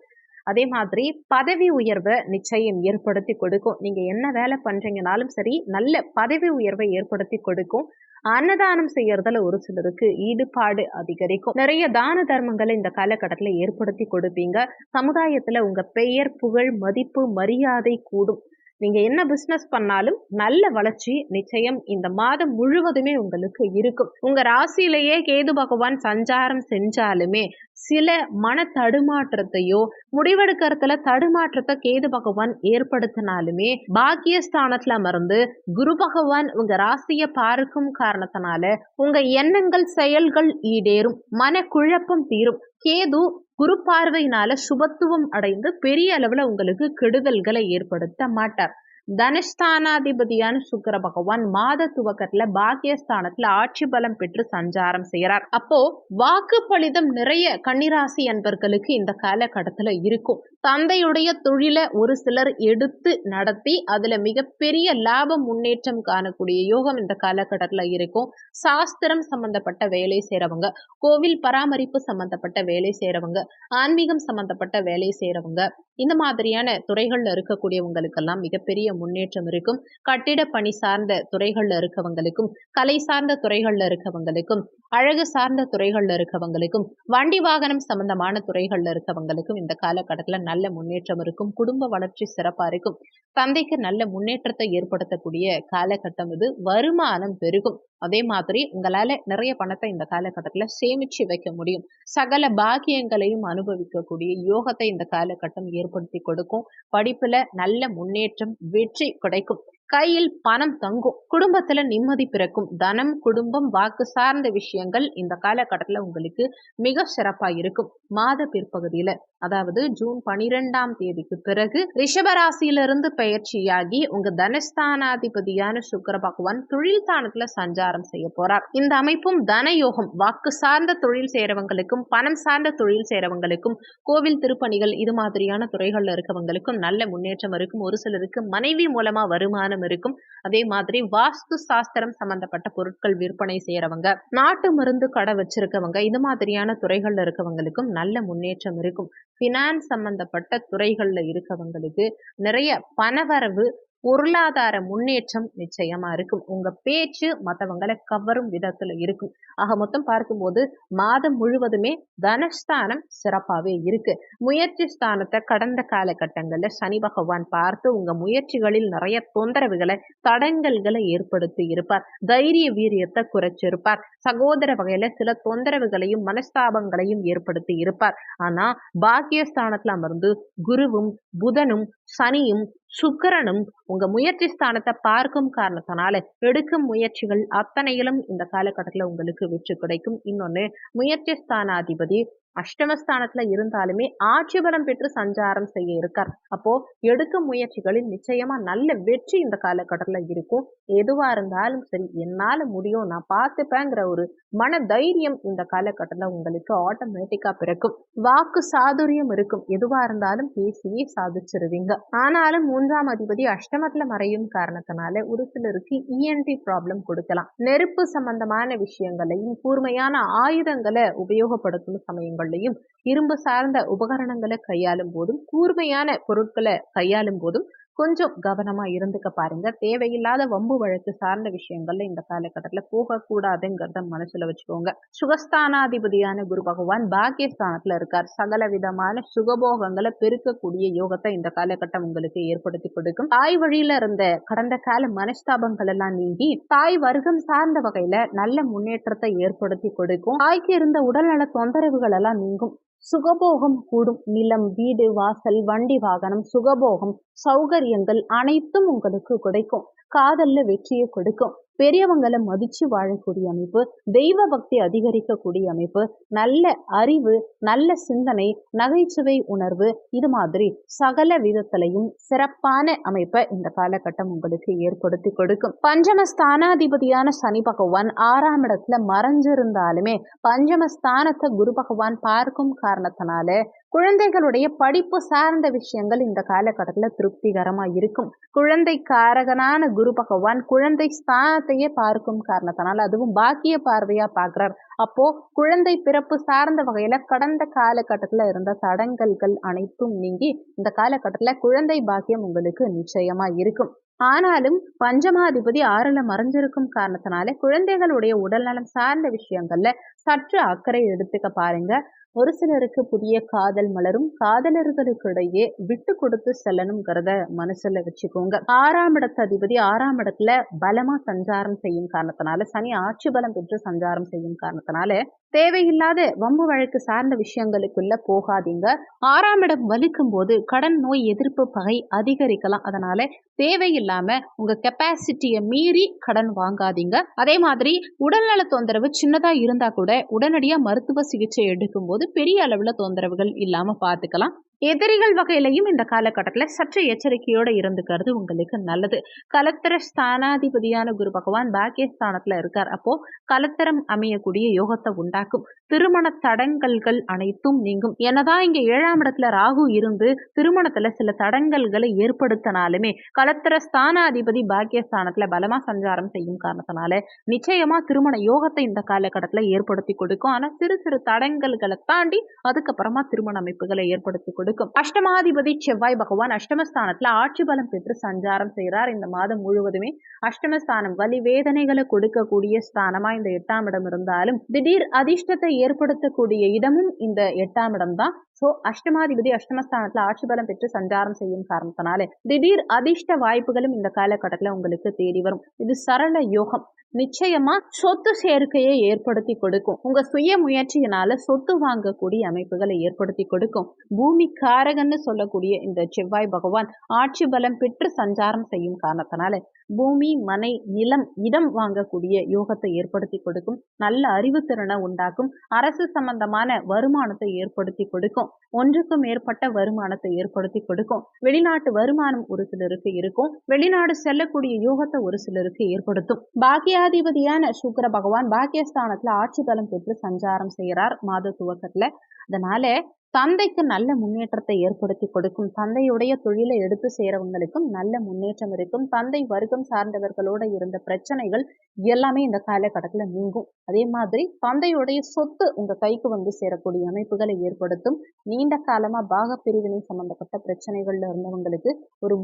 அதே மாதிரி பதவி உயர்வை நிச்சயம் ஏற்படுத்தி கொடுக்கும். நீங்க என்ன வேலை பண்றீங்கனாலும் சரி, நல்ல பதவி உயர்வை ஏற்படுத்தி கொடுக்கும். அன்னதானம் செய்யறதுல ஒரு சிலருக்கு ஈடுபாடு அதிகரிக்கும். நிறைய தான தர்மங்களை இந்த காலகட்டத்துல ஏற்படுத்தி கொடுப்பீங்க. சமுதாயத்துல உங்க பெயர், புகழ், மதிப்பு, மரியாதை கூடும். நீங்க என்ன பிசினஸ் பண்ணாலும் நல்ல வளர்ச்சி நிச்சயம் இந்த மாதம் முழுவதுமே உங்களுக்கு இருக்கும். உங்க ராசியிலேயே கேது பகவான் சஞ்சாரம் செஞ்சாலுமே சில மன தடுமாற்றத்தையோ, முடிவெடுக்கிறதுல தடுமாற்றத்தை கேது பகவான் ஏற்படுத்தினாலுமே பாக்கியஸ்தானத்துல அமர்ந்து குரு பகவான் உங்க ராசியை பார்க்கும் காரணத்தினால உங்க எண்ணங்கள், செயல்கள் ஈடேறும். மன குழப்பம் தீரும். கேது குரு பார்வையினால சுபத்துவம் அடைந்து பெரிய அளவுல உங்களுக்கு கெடுதல்களை ஏற்படுத்த மாட்டார். தனஸ்தானாதிபதியான சுக்கிர பகவான் மாத துவக்கத்துல பாக்கியஸ்தானத்துல ஆட்சி பலம் பெற்று சஞ்சாரம் செய்யறார். அப்போ வாக்கு பலிதம் நிறைய கன்னிராசி அன்பர்களுக்கு இந்த காலகட்டத்துல இருக்கும். தந்தையுடைய தொழிலை ஒரு சிலர் எடுத்து நடத்தி அதுல மிகப்பெரிய லாப முன்னேற்றம் காணக்கூடிய யோகம் இந்த காலகட்டத்துல இருக்கும். சாஸ்திரம் சம்பந்தப்பட்ட வேலை செய்யறவங்க, கோவில் பராமரிப்பு சம்பந்தப்பட்ட வேலை செய்யறவங்க, ஆன்மீகம் சம்பந்தப்பட்ட வேலை செய்யறவங்க, இந்த மாதிரியான துறைகள்ல இருக்கக்கூடியவங்களுக்கெல்லாம் மிகப்பெரிய முன்னேற்றம் இருக்கும். கட்டிட பணி சார்ந்த துறைகள்ல இருக்கவங்களுக்கும், கலை சார்ந்த துறைகள்ல இருக்கவங்களுக்கும், அழகு சார்ந்த துறைகள்ல இருக்கவங்களுக்கும், வண்டி வாகனம் சம்பந்தமான துறைகள்ல இருக்கவங்களுக்கும் இந்த காலகட்டத்துல நல்ல முன்னேற்றம் இருக்கும். குடும்ப வளர்ச்சி சிறப்பா இருக்கும். தந்தைக்கு நல்ல முன்னேற்றத்தை ஏற்படுத்தக்கூடிய காலகட்டம் இது. வருமானம் பெருகும். அதே மாதிரி உங்களால நிறைய பணத்தை இந்த காலகட்டத்துல சேமிச்சு வைக்க முடியும். சகல பாக்கியங்களையும் அனுபவிக்கக்கூடிய யோகத்தை இந்த காலகட்டம் ஏற்படுத்தி கொடுக்கும். படிப்புல நல்ல முன்னேற்றம், வெற்றி கிடைக்கும். கையில் பணம் தங்கும். குடும்பத்துல நிம்மதி பிறக்கும். தனம், குடும்பம், வாக்கு சார்ந்த விஷயங்கள் இந்த காலகட்டத்துல உங்களுக்கு மிக சிறப்பா இருக்கும். மாத பிற்பகுதியில, அதாவது ஜூன் 12ஆம் தேதிக்கு பிறகு ரிஷபராசியிலிருந்து பயிற்சியாகி உங்க தனஸ்தானாதிபதியான சுக்கிர பகவான் தொழில் ஸ்தானத்துல சஞ்சாரம் செய்ய போறார். இந்த அமைப்பும் தன யோகம், வாக்கு சார்ந்த தொழில் செய்யறவங்களுக்கும், பணம் சார்ந்த தொழில் செய்யறவங்களுக்கும், கோவில் திருப்பணிகள் இது மாதிரியான துறைகள்ல இருக்கவங்களுக்கும் நல்ல முன்னேற்றம் இருக்கும். ஒரு சிலருக்கு மனைவி மூலமா வருமானம் இருக்கும். அதே மாதிரி வாஸ்து சாஸ்திரம் சம்பந்தப்பட்ட பொருட்கள் விற்பனை செய்யறவங்க, நாட்டு மருந்து கடை வச்சிருக்கவங்க, இது மாதிரியான துறைகள்ல இருக்கவங்களுக்கும் நல்ல முன்னேற்றம் இருக்கும். பினான்ஸ் சம்பந்தப்பட்ட துறைகள்ல இருக்கவங்களுக்கு நிறைய பணவரவு, பொருளாதார முன்னேற்றம் நிச்சயமா இருக்கும். உங்க பேச்சு மற்றவங்களை கவரும் விதத்துல இருக்கும். ஆக மொத்தம் பார்க்கும்போது மாதம் முழுவதுமே தனஸ்தானம் சிறப்பாவே இருக்கு. முயற்சி ஸ்தானத்தை கடந்த காலகட்டங்கள்ல சனி பகவான் பார்த்து உங்க முயற்சிகளில் நிறைய தொந்தரவுகளை, தடங்கல்களை ஏற்படுத்தி இருப்பார். தைரிய வீரியத்தை குறைச்சிருப்பார். சகோதர வகையில சில தொந்தரவுகளையும் மனஸ்தாபங்களையும் ஏற்படுத்தி இருப்பார். ஆனா பாக்கியஸ்தானத்துல அமர்ந்து குருவும், புதனும், சனியும், சுக்கிரனும் உங்க முயற்சி ஸ்தானத்தை பார்க்கும் காரணத்தினால எடுக்கும் முயற்சிகள் அத்தனையிலும் இந்த காலகட்டத்துல உங்களுக்கு வெற்றி கிடைக்கும். இன்னொன்னு, முயற்சி ஸ்தானாதிபதி அஷ்டமஸ்தானத்துல இருந்தாலுமே ஆட்சி பலம் பெற்று சஞ்சாரம் செய்ய இருக்கார். அப்போ எடுக்கும் முயற்சிகளில் நிச்சயமா நல்ல வெற்றி இந்த காலகட்டத்துல இருக்கும். எதுவா இருந்தாலும் சரி, என்னால முடியும், நான் பார்த்துப்பேங்கிற ஒரு மன தைரியம் இந்த காலகட்டத்துல உங்களுக்கு ஆட்டோமேட்டிக்கா பிறக்கும். வாக்கு சாதுரியம் இருக்கும். எதுவா இருந்தாலும் பேசியே சாதிச்சிருவீங்க. ஆனாலும் 3ஆம் அதிபதி அஷ்டமத்துல மறையும் காரணத்தினால ஒரு சிலருக்கு இஎன்டி ப்ராப்ளம் கொடுக்கலாம். நெருப்பு சம்பந்தமான விஷயங்களையும், கூர்மையான ஆயுதங்களை உபயோகப்படுத்தும் சமயங்கள்லையும், இரும்பு சார்ந்த உபகரணங்களை கையாளும் போதும், கூர்மையான பொருட்களை கையாளும் போதும் கொஞ்சம் கவனமா இருந்துக்க பாருங்க. தேவையில்லாத வம்பு வழக்கு சார்ந்த விஷயங்கள்ல இந்த காலகட்டத்துல போகக்கூடாதுங்கிறத மனசுல வச்சுக்கோங்க. சுகஸ்தானாதிபதியான குரு பகவான் பாக்கியஸ்தானத்துல இருக்கார். சகல விதமான சுகபோகங்களை பெருக்கக்கூடிய யோகத்தை இந்த காலகட்டம் உங்களுக்கு ஏற்படுத்தி கொடுக்கும். தாய் வழியில இருந்த கடந்த கால மனஸ்தாபங்கள் எல்லாம் நீங்கி தாய் வர்க்கம் சார்ந்த வகையில நல்ல முன்னேற்றத்தை ஏற்படுத்தி கொடுக்கும். தாய்க்கு இருந்த உடல்நல தொந்தரவுகள் எல்லாம் நீங்கும். சுகபோகம் கூடும். நிலம், வீடு, வாசல், வண்டி, வாகனம், சுகபோகம், சௌகரியங்கள் அனைத்தும் உங்களுக்கு கிடைக்கும். காதல்ல வெற்றியை கொடுக்கும். பெரியவங்களை மதிச்சு வாழக்கூடிய அமைப்பு, தெய்வ பக்தி அதிகரிக்கக்கூடிய அமைப்பு, நல்ல அறிவு, நல்ல சிந்தனை, நகைச்சுவை உணர்வு, இது மாதிரி சகல விதத்திலையும் சிறப்பான அமைப்பை இந்த காலகட்டம் உங்களுக்கு ஏற்படுத்தி கொடுக்கும். பஞ்சமஸ்தானாதிபதியான சனி பகவான் 6ஆம் இடத்துல மறைஞ்சிருந்தாலுமே பஞ்சமஸ்தானத்தை குரு பகவான் பார்க்கும் காரணத்தினால குழந்தைகளுடைய படிப்பு சார்ந்த விஷயங்கள் இந்த காலகட்டத்தில் திருப்திகரமா இருக்கும். குழந்தை காரகனான குரு பகவான் குழந்தை ஸ்தானத்தையே பார்க்கும் காரணத்தினால, அதுவும் பாக்கிய பார்வையா பார்க்கிறார். அப்போ குழந்தை பிறப்பு சார்ந்த வகையில கடந்த காலகட்டத்துல இருந்த தடங்கல்கள் அனைத்தும் நீங்கி இந்த காலகட்டத்துல குழந்தை பாக்கியம் உங்களுக்கு நிச்சயமா இருக்கும். ஆனாலும் பஞ்சமாதிபதி 6ல மறைஞ்சிருக்கும் காரணத்தினால குழந்தைகளுடைய உடல்நலம் சார்ந்த விஷயங்கள்ல சற்று அக்கறை எடுத்துக்க பாருங்க. ஒரு சிலருக்கு புதிய காதல் மலரும். காதலர்களுக்கு இடையே விட்டு கொடுத்து செல்லணுங்கிறத மனசுல வச்சுக்கோங்க. 6ஆம் இடத்து அதிபதி 6ஆம் இடத்துல பலமா சஞ்சாரம் செய்யும் காரணத்தினால, சனி ஆட்சி பலம் பெற்று சஞ்சாரம் செய்யும் காரணத்தினால தேவையில்லாத வம்பு வழக்கு சார்ந்த விஷயங்களுக்குள்ள போகாதீங்க. 6ஆம் இடம் வலிக்கும் போது கடன், நோய் எதிர்ப்பு பகை அதிகரிக்கலாம். அதனால தேவையில்லாம உங்க கெப்பாசிட்டியை மீறி கடன் வாங்காதீங்க. அதே மாதிரி உடல்நல தொந்தரவு சின்னதா இருந்தா கூட உடனடியா மருத்துவ சிகிச்சை எடுக்கும் போது பெரிய அளவுல தொந்தரவுகள் இல்லாம பாத்துக்கலாம். எதிரிகள் வகையிலையும் இந்த காலகட்டத்தில் சற்று எச்சரிக்கையோட இருந்துக்கிறது உங்களுக்கு நல்லது. கலத்திர ஸ்தானாதிபதியான குரு பகவான் பாக்கியஸ்தானத்துல இருக்கார். அப்போ கலத்திரம் அமையக்கூடிய யோகத்தை உண்டாக்கும். திருமண தடங்கல்கள் அனைத்தும் நீங்கும். என்னதான் இங்க 7ஆம் இடத்துல ராகு இருந்து திருமணத்துல சில தடங்கல்களை ஏற்படுத்தினாலுமே கலத்திர ஸ்தானாதிபதி பாக்கியஸ்தானத்துல பலமா சஞ்சாரம் செய்யும் காரணத்தினால நிச்சயமா திருமண யோகத்தை இந்த காலகட்டத்துல ஏற்படுத்தி கொடுக்கும். ஆனா சிறு சிறு தடங்கல்களை தாண்டி அதுக்கப்புறமா திருமண அமைப்புகளை ஏற்படுத்தி கொடுக்கும். அஷ்டமாதிபதி செவ்வாய் பகவான் அஷ்டமஸ்தானத்துல ஆட்சி பலம் பெற்று சஞ்சாரம் செய்கிறார். இந்த மாதம் முழுவதுமே அஷ்டமஸ்தானம் வலி வேதனைகளை கொடுக்கக்கூடிய ஸ்தானமா இந்த 8ஆம் இடம் இருந்தாலும் திடீர் அதிர்ஷ்டத்தை ஏற்படுத்தக்கூடிய இடமும் இந்த 8ஆம் இடம் தான். சோ அஷ்டமாதிபதி அஷ்டமஸ்தானத்துல ஆட்சி பலம் பெற்று சஞ்சாரம் செய்யும் காரணத்தினால திடீர் அதிர்ஷ்ட வாய்ப்புகளும் இந்த காலகட்டத்துல உங்களுக்கு தேடி வரும். இது சரள யோகம். நிச்சயமா சொத்து சேர்க்கையை ஏற்படுத்தி கொடுக்கும். உங்க சுய முயற்சியினால சொத்து வாங்கக்கூடிய அமைப்புகளை ஏற்படுத்தி கொடுக்கும். பூமி காரகன்னு சொல்லக்கூடிய இந்த செவ்வாய் பகவான் ஆட்சி பலம் பெற்று சஞ்சாரம் செய்யும் காரணத்தினால பூமி, மனை, நிலம், இடம் வாங்கக்கூடிய யோகத்தை ஏற்படுத்தி கொடுக்கும். நல்ல அறிவுத்திறனை உண்டாக்கும். அரசு சம்பந்தமான வருமானத்தை ஏற்படுத்தி கொடுக்கும். ஒன்றுக்கும் மேற்பட்ட வருமானத்தை ஏற்படுத்தி கொடுக்கும். வெளிநாட்டு வருமானம் ஒரு சிலருக்கு இருக்கும். வெளிநாடு செல்லக்கூடிய யோகத்தை ஒரு சிலருக்கு ஏற்படுத்தும். பாக்கியாதிபதியான சுக்கிர பகவான் பாக்கியஸ்தானத்துல ஆட்சி பலம் பெற்று சஞ்சாரம் செய்கிறார் மாத துவக்கத்துல. அதனால தந்தைக்கு நல்ல முன்னேற்றத்தை ஏற்படுத்தி கொடுக்கும். தந்தையுடைய தொழிலை எடுத்து சேரவங்களுக்கும் நல்ல முன்னேற்றம் இருக்கும். தந்தை வர்க்கம் சார்ந்தவர்களோட இருந்த பிரச்சனைகள் எல்லாமே இந்த காலகட்டத்துல நீங்கும். அதே மாதிரி தந்தையுடைய சொத்து உங்க கைக்கு வந்து சேரக்கூடிய அமைப்புகளை ஏற்படுத்தும். நீண்ட காலமா பாக பிரிவினை சம்பந்தப்பட்ட பிரச்சனைகள்ல இருந்தவங்களுக்கு ஒரு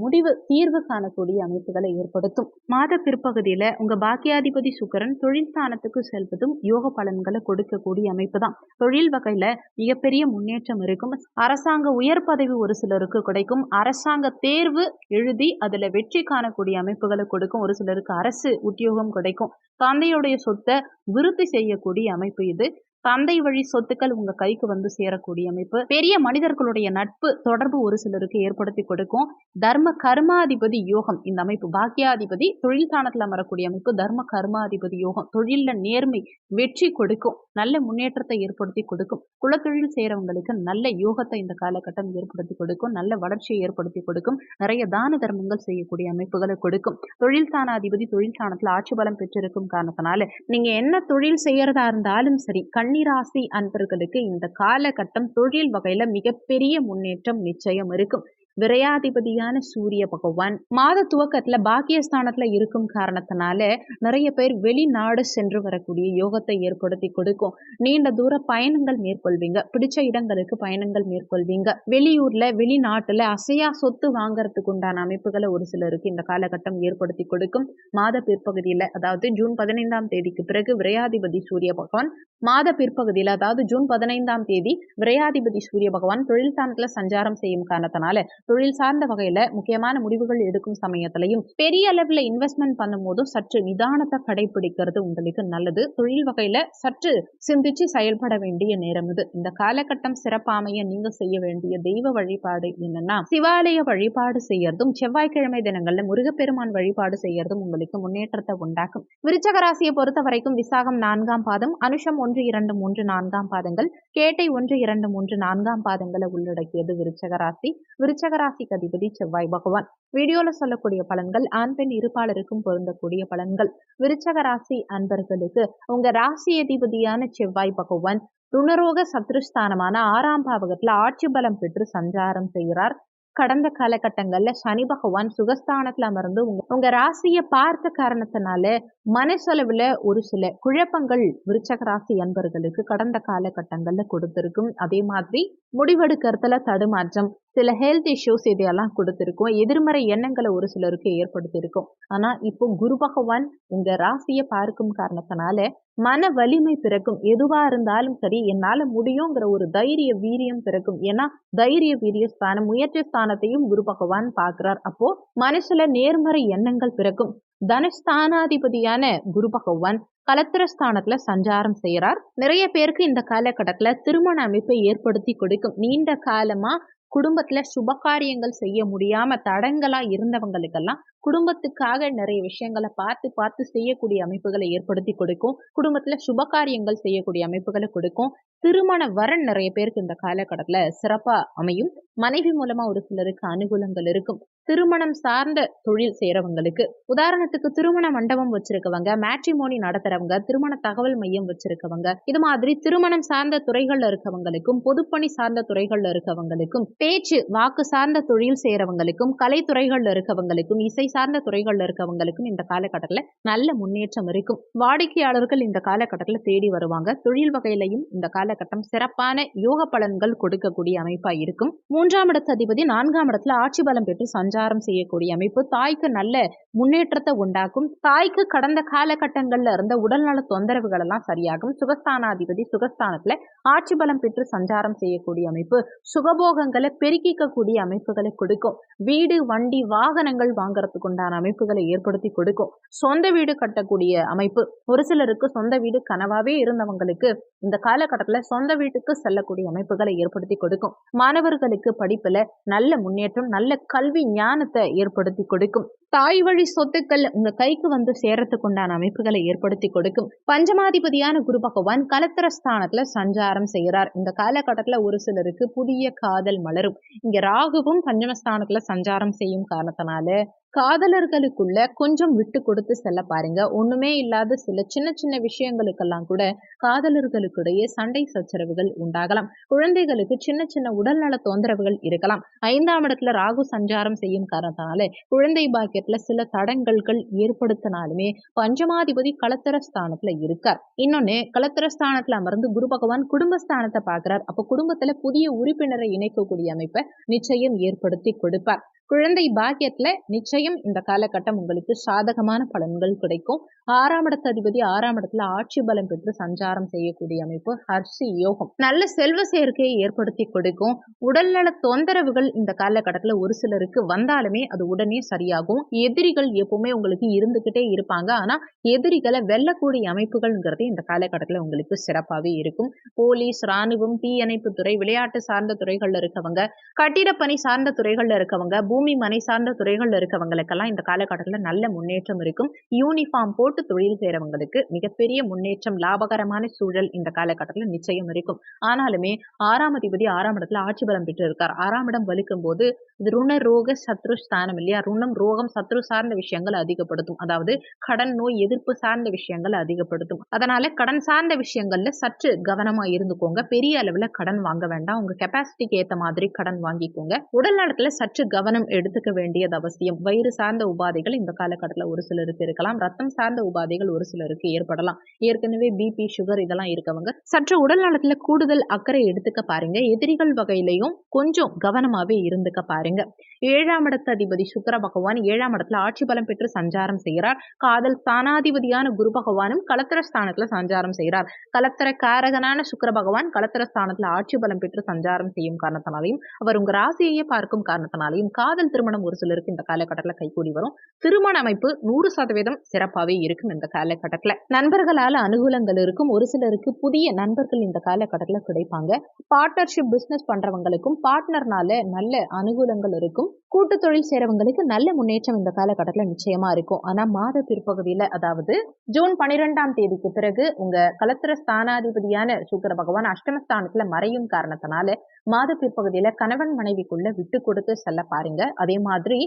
தீர்வு காணக்கூடிய அமைப்புகளை ஏற்படுத்தும். மாத பிற்பகுதியில உங்க பாக்கியாதிபதி சுக்கிரன் தொழில் ஸ்தானத்துக்கு செல்வதும் யோக பலன்களை கொடுக்கக்கூடிய அமைப்பு தான். தொழில் வகையில மிகப்பெரிய முன்னேற்றம் இருக்கும். அரசாங்க உயர் பதவி ஒரு சிலருக்கு கிடைக்கும். அரசாங்க தேர்வு எழுதி அதுல வெற்றி காணக்கூடிய அமைப்புகளை கொடுக்கும். ஒரு சிலருக்கு அரசு உத்தியோகம் கிடைக்கும். தந்தையுடைய சொத்தை விருத்தி செய்யக்கூடிய அமைப்பு இது. தந்தை வழி சொத்துக்கள் உங்க கைக்கு வந்து சேரக்கூடிய அமைப்பு. பெரிய மனிதர்களுடைய நட்பு தொடர்பு ஒரு சிலருக்கு ஏற்படுத்தி கொடுக்கும். தர்ம கர்மாதிபதி யோகம் இந்த அமைப்பு. பாக்கியாதிபதி தொழில் ஸ்தானத்துல அமரக்கூடிய அமைப்பு. தர்ம கர்மாதிபதி யோகம் தொழில்ல நேர்மை வெற்றி கொடுக்கும். நல்ல முன்னேற்றத்தை ஏற்படுத்தி கொடுக்கும். குலத்தொழில் செய்யறவங்களுக்கு நல்ல யோகத்தை இந்த காலகட்டம் ஏற்படுத்தி கொடுக்கும். நல்ல வளர்ச்சியை ஏற்படுத்தி கொடுக்கும். நிறைய தான தர்மங்கள் செய்யக்கூடிய அமைப்புகளை கொடுக்கும். தொழில் ஸ்தானாதிபதி தொழில் ஸ்தானத்துல ஆட்சி பலம் பெற்றிருக்கும் காரணத்தினால நீங்க என்ன தொழில் செய்யறதா இருந்தாலும் சரி, கன்னிராசி அன்பர்களுக்கு இந்த காலகட்டம் தொழில் வகையில மிகப்பெரிய முன்னேற்றம் நிச்சயம் இருக்கும். விரையாதிபதியான சூரிய பகவான் மாத துவக்கத்துல பாக்கியஸ்தானத்துல இருக்கும் காரணத்தினால நிறைய பேர் வெளிநாடு சென்று வரக்கூடிய யோகத்தை ஏற்படுத்தி கொடுக்கும். நீண்ட தூர பயணங்கள் மேற்கொள்வீங்க, பிடிச்ச இடங்களுக்கு பயணங்கள் மேற்கொள்வீங்க. வெளியூர்ல வெளிநாட்டுல அசையா சொத்து வாங்கறதுக்கு உண்டான அமைப்புகளை ஒரு சிலருக்கு இந்த காலகட்டம் ஏற்படுத்தி கொடுக்கும். மாத பிற்பகுதியில, அதாவது ஜூன் 15ஆம் தேதிக்கு பிறகு விரையாதிபதி சூரிய பகவான் மாத பிற்பகுதியில, அதாவது ஜூன் 15ஆம் தேதி விரையாதிபதி சூரிய பகவான் தொழில் ஸ்தானத்துல சஞ்சாரம் செய்யும் காரணத்தினால தொழில் சார்ந்த வகையில முக்கியமான முடிவுகள் எடுக்கும் சமயத்திலையும் பெரிய அளவுல இன்வெஸ்ட்மெண்ட் பண்ணும் போதும் சற்று நிதானத்தை கடைபிடிக்கிறது உங்களுக்கு நல்லது. தொழில் வகையில சற்று சிந்திச்சு செயல்பட வேண்டிய நேரம் இது. இந்த காலகட்டம் சிறப்பாமைய நீங்க செய்ய வேண்டிய தெய்வ வழிபாடு என்னன்னா, சிவாலய வழிபாடு செய்யறதும், செவ்வாய்க்கிழமை தினங்கள்ல முருகப்பெருமான் வழிபாடு செய்யறதும் உங்களுக்கு முன்னேற்றத்தை உண்டாக்கும். விருச்சக ராசியை பொறுத்த வரைக்கும் விசாகம் 4ஆம் பாதம், அனுஷம் 1, 2, 3, 4ஆம் பாதங்கள், கேட்டை 1, 2, 3, 4ஆம் பாதங்களை உள்ளடக்கியது விருச்சக ராசி. விருச்சக ராசிக்கு அதிபதி செவ்வாய் பகவான். வீடியோல சொல்லக்கூடிய பலன்கள் ஆண் பெண் இருப்பாளருக்கும் பொருந்தக்கூடிய பலன்கள். விருச்சக ராசி அன்பர்களுக்கு உங்க ராசி அதிபதியான செவ்வாய் பகவான் ருணரோக சத்ருஸ்தானமான 6ஆம் பாவகத்துல ஆட்சி பலம் பெற்று சஞ்சாரம் செய்கிறார். கடந்த காலகட்டங்கள்ல சனி பகவான் சுகஸ்தானத்துல அமர்ந்து உங்க ராசியை பார்த்த காரணத்தினால மனசளவுல ஒரு சில குழப்பங்கள் விருச்சக ராசி அன்பர்களுக்கு கடந்த காலகட்டங்கள்ல கொடுத்திருக்கும். அதே மாதிரி முடிவெடுக்கிறதுல தடுமாற்றம், சில ஹெல்த் இஷ்யூஸ் இதையெல்லாம் கொடுத்திருக்கும். எதிர்மறை எண்ணங்களை ஒரு சிலருக்கு ஏற்படுத்தியிருக்கும். ஆனா இப்போ குரு பகவான் உங்க ராசியை பார்க்கும் காரணத்தினால மன வலிமை பிறக்கும். எதுவா இருந்தாலும் சரி, என்னால முடியுங்கிற ஒரு தைரிய வீரியம் பிறக்கும். ஏன்னா தைரிய வீரிய ஸ்தானம், முயற்சி ஸ்தானத்தையும் குரு பகவான் பார்க்கிறார். அப்போ மனசுல நேர்மறை எண்ணங்கள் பிறக்கும். தனஸ்தானாதிபதியான குரு பகவான் கலத்திரஸ்தானத்துல சஞ்சாரம் செய்யறார். நிறைய பேருக்கு இந்த காலகட்டத்துல திருமண அமைப்பை ஏற்படுத்தி கொடுக்கும். நீண்ட காலமா குடும்பத்துல சுபகாரியங்கள் செய்ய முடியாம தடங்களா இருந்தவங்களுக்கெல்லாம் குடும்பத்துக்காக நிறைய விஷயங்களை பார்த்து செய்யக்கூடிய அமைப்புகளை ஏற்படுத்தி கொடுக்கும். குடும்பத்துல சுபகாரியங்கள் செய்யக்கூடிய அமைப்புகளை கொடுக்கும். திருமண வரன் நிறைய பேருக்கு இந்த காலகட்டத்துல சிறப்பா அமையும். மனைவி மூலமா ஒரு சிலருக்கு அனுகூலங்கள் இருக்கும். திருமணம் சார்ந்த தொழில் செய்யறவங்களுக்கு, உதாரணத்துக்கு திருமண மண்டபம் வச்சிருக்கவங்க, மேட்ரிமோனி நடத்துறவங்க, திருமண தகவல் மையம் வச்சிருக்கவங்க, இது மாதிரி திருமணம் சார்ந்த துறைகள்ல இருக்கவங்களுக்கும், பொதுப்பணி சார்ந்த துறைகள்ல இருக்கவங்களுக்கும், பேச்சு வாக்கு சார்ந்த தொழில் செய்யறவங்களுக்கும், கலைத்துறைகள்ல இருக்கவங்களுக்கும், இசை சார்ந்த துறைகள்ல இருக்கவங்களுக்கும் இந்த காலகட்டத்துல நல்ல முன்னேற்றம் இருக்கும். வாடிக்கையாளர்கள் இந்த காலகட்டத்துல தேடி வருவாங்க. தொழில் வகையிலையும் இந்த காலகட்டம் சிறப்பான யோக பலன்கள் கொடுக்கக்கூடிய அமைப்பா இருக்கும். 3ஆம் இடத்து அதிபதி 4ஆம் இடத்துல ஆட்சி பலம் பெற்று சஞ்சாரம் செய்யக்கூடிய அமைப்பு தாய்க்கு நல்ல முன்னேற்றத்தை உண்டாக்கும். தாய்க்கு கடந்த காலகட்டங்கள்ல இருந்த உடல்நல தொந்தரவுகள் எல்லாம் சரியாகும். சுகஸ்தானாதிபதி சுகஸ்தானத்துல ஆட்சி பலம் பெற்று சஞ்சாரம் செய்யக்கூடிய அமைப்பு சுகபோகங்களை பெருக்கிக்கக்கூடிய அமைப்புகளை கொடுக்கும். வீடு, வண்டி, வாகனங்கள் வாங்கறதுக்கு உண்டான அமைப்புகளை ஏற்படுத்தி கொடுக்கும். சொந்த வீடு கட்டக்கூடிய அமைப்பு, ஒரு சிலருக்கு சொந்த வீடு கனவாவே இருந்தவங்களுக்கு இந்த காலகட்டத்துல சொந்த வீட்டுக்கு செல்லக்கூடிய அமைப்புகளை ஏற்படுத்தி கொடுக்கும். மாணவர்களுக்கு படிப்புல நல்ல முன்னேற்றம், நல்ல கல்வி ஞானத்தை ஏற்படுத்தி கொடுக்கும். தாய் வழி சொத்துக்கள் உங்க கைக்கு வந்து சேரத்துக்கு உண்டான அமைப்புகளை ஏற்படுத்தி கொடுக்கும். பஞ்சமாதிபதியான குரு பகவான் கலத்திரஸ்தானத்துல சஞ்சாரம் செய்கிறார். இந்த காலகட்டத்துல ஒரு சிலருக்கு புதிய காதல் மலரும். இங்க ராகுவும் பஞ்சமஸ்தானத்துல சஞ்சாரம் செய்யும் காரணத்தினால காதலர்களுக்குள்ள கொஞ்சம் விட்டு கொடுத்து செல்ல பாருங்க. ஒண்ணுமே இல்லாத சில சின்ன சின்ன விஷயங்களுக்கெல்லாம் கூட காதலர்களுக்கிடையே சண்டை சச்சரவுகள் உண்டாகலாம். குழந்தைகளுக்கு சின்ன சின்ன உடல்நல தொந்தரவுகள் இருக்கலாம். 5ஆம் இடத்துல ராகு சஞ்சாரம் செய்யும் காரணத்தினால குழந்தை பாக்கியத்துல சில தடங்கல்கள் ஏற்படுத்தினாலுமே பஞ்சமாதிபதி கலத்திரஸ்தானத்துல இருக்கார். இன்னொன்னு, கலத்திரஸ்தானத்துல அமர்ந்து குரு பகவான் குடும்பஸ்தானத்தை பார்க்கிறார். அப்ப குடும்பத்துல புதிய உறுப்பினரை இணைக்கக்கூடிய அமைப்பை நிச்சயம் ஏற்படுத்தி கொடுப்பார். குழந்தை பாக்கியத்துல நிச்சயம் இந்த காலகட்டம் உங்களுக்கு சாதகமான பலன்கள் கிடைக்கும். 6ஆம் இடத்து அதிபதி 6ஆம் இடத்துல ஆட்சி பலம் பெற்று சஞ்சாரம் செய்யக்கூடிய அமைப்பு ஹர்ஷி யோகம், நல்ல செல்வ சேர்க்கையை ஏற்படுத்தி கொடுக்கும். உடல்நல தொந்தரவுகள் இந்த காலகட்டத்துல ஒரு சிலருக்கு வந்தாலுமே அது உடனே சரியாகும். எதிரிகள் எப்பவுமே உங்களுக்கு இருந்துகிட்டே இருப்பாங்க. ஆனா எதிரிகளை வெல்லக்கூடிய அமைப்புகள்ங்கிறது இந்த காலகட்டத்துல உங்களுக்கு சிறப்பாவே இருக்கும். போலீஸ், ராணுவம், தீயணைப்பு துறை, விளையாட்டு சார்ந்த துறைகள்ல இருக்கவங்க, கட்டிட பணி சார்ந்த துறைகள்ல இருக்கவங்க, பூமி பூமி மனை சார்ந்த துறைகள்ல இருக்கவங்களுக்கெல்லாம் இந்த காலகட்டத்துல நல்ல முன்னேற்றம் இருக்கும். யூனிஃபார்ம் போட்டு தொழில் செய்றவங்களுக்கு மிகப்பெரிய முன்னேற்றம், லாபகரமான சூழல் இந்த காலகட்டத்துல நிச்சயம் இருக்கும். ஆனாலுமே 6ஆம் அதிபதி 6ஆம் இடத்துல ஆட்சி பலம் பெற்று இருக்கார். 6ஆம் இடம் வலுக்கும் போது இது ருண ரோக சத்ரு ஸ்தானம் இல்லையா? ருணம், ரோகம், சத்ரு சார்ந்த விஷயங்கள் அதிகப்படுத்தும். அதாவது கடன், நோய், எதிர்ப்பு சார்ந்த விஷயங்கள் அதிகப்படுத்தும். அதனால கடன் சார்ந்த விஷயங்கள்ல சற்று கவனமா இருந்துக்கோங்க. பெரிய அளவுல கடன் வாங்க வேண்டாம். உங்க கெப்பாசிட்டிக்கு ஏத்த மாதிரி கடன் வாங்கிக்கோங்க. உடல் நலத்துல சற்று கவனம் எடுத்துக்க வேண்டியது அவசியம். வயிறு சார்ந்த உபாதைகள் இந்த காலகட்டத்துல ஒரு சிலருக்கு இருக்கலாம். ரத்தம் சார்ந்த உபாதைகள் ஒரு சிலருக்கு ஏற்படலாம். ஏற்கனவே பிபி, சுகர் இதெல்லாம் இருக்கவங்க சற்று உடல் நலத்துல கூடுதல் அக்கறை எடுத்துக்க பாருங்க. எதிரிகள் வகையிலையும் கொஞ்சம் கவனமாவே இருந்துக்க பாருங்க. 7ஆம் இடத்து அதிபதி சுக்கிர பகவான் 7ஆம் இடத்துல ஆட்சி பலம் பெற்று சஞ்சாரம் செய்கிறார். காதல் ஸ்தானாதிபதியான குரு பகவானும் களத்திர ஸ்தானத்துல சஞ்சாரம் செய்கிறார். களத்திர காரகனான சுக்கிர பகவான் களத்திர ஸ்தானத்துல ஆட்சி பலம் பெற்று சஞ்சாரம் செய்யும் காரணத்தினாலையும் அவர் உங்க ராசியையே பார்க்கும் காரணத்தினாலையும் காதல் திருமணம் ஒரு சிலருக்கு இந்த காலகட்டத்துல கைகூடி வரும். திருமண அமைப்பு 100% சிறப்பாவே இருக்கும் இந்த காலகட்டத்துல. நண்பர்களால அனுகூலங்கள் இருக்கும். ஒரு சிலருக்கு புதிய நண்பர்கள் இந்த காலகட்டத்துல கிடைப்பாங்க. பார்ட்னர்ஷிப் பிசினஸ் பண்றவங்களுக்கும் பார்ட்னர்னால நல்ல அனுகூலங்கள் இருக்கும். கூட்டு தொழில் செய்றவங்களுக்கு நல்ல முன்னேற்றம் இந்த காலகட்டத்துல நிச்சயமா இருக்கும். ஆனா மாத பிற்பகுதியில, அதாவது ஜூன் 12ஆம் தேதிக்கு பிறகு உங்க களத்திர ஸ்தானாதிபதியான சுக்கிர பகவான் அஷ்டமஸ்தானத்துல மறையும் காரணத்தினால மாத பிற்பகுதியில கணவன் மனைவிக்குள்ள விட்டு கொடுத்து செல்ல பாருங்க. அதே மாதிரி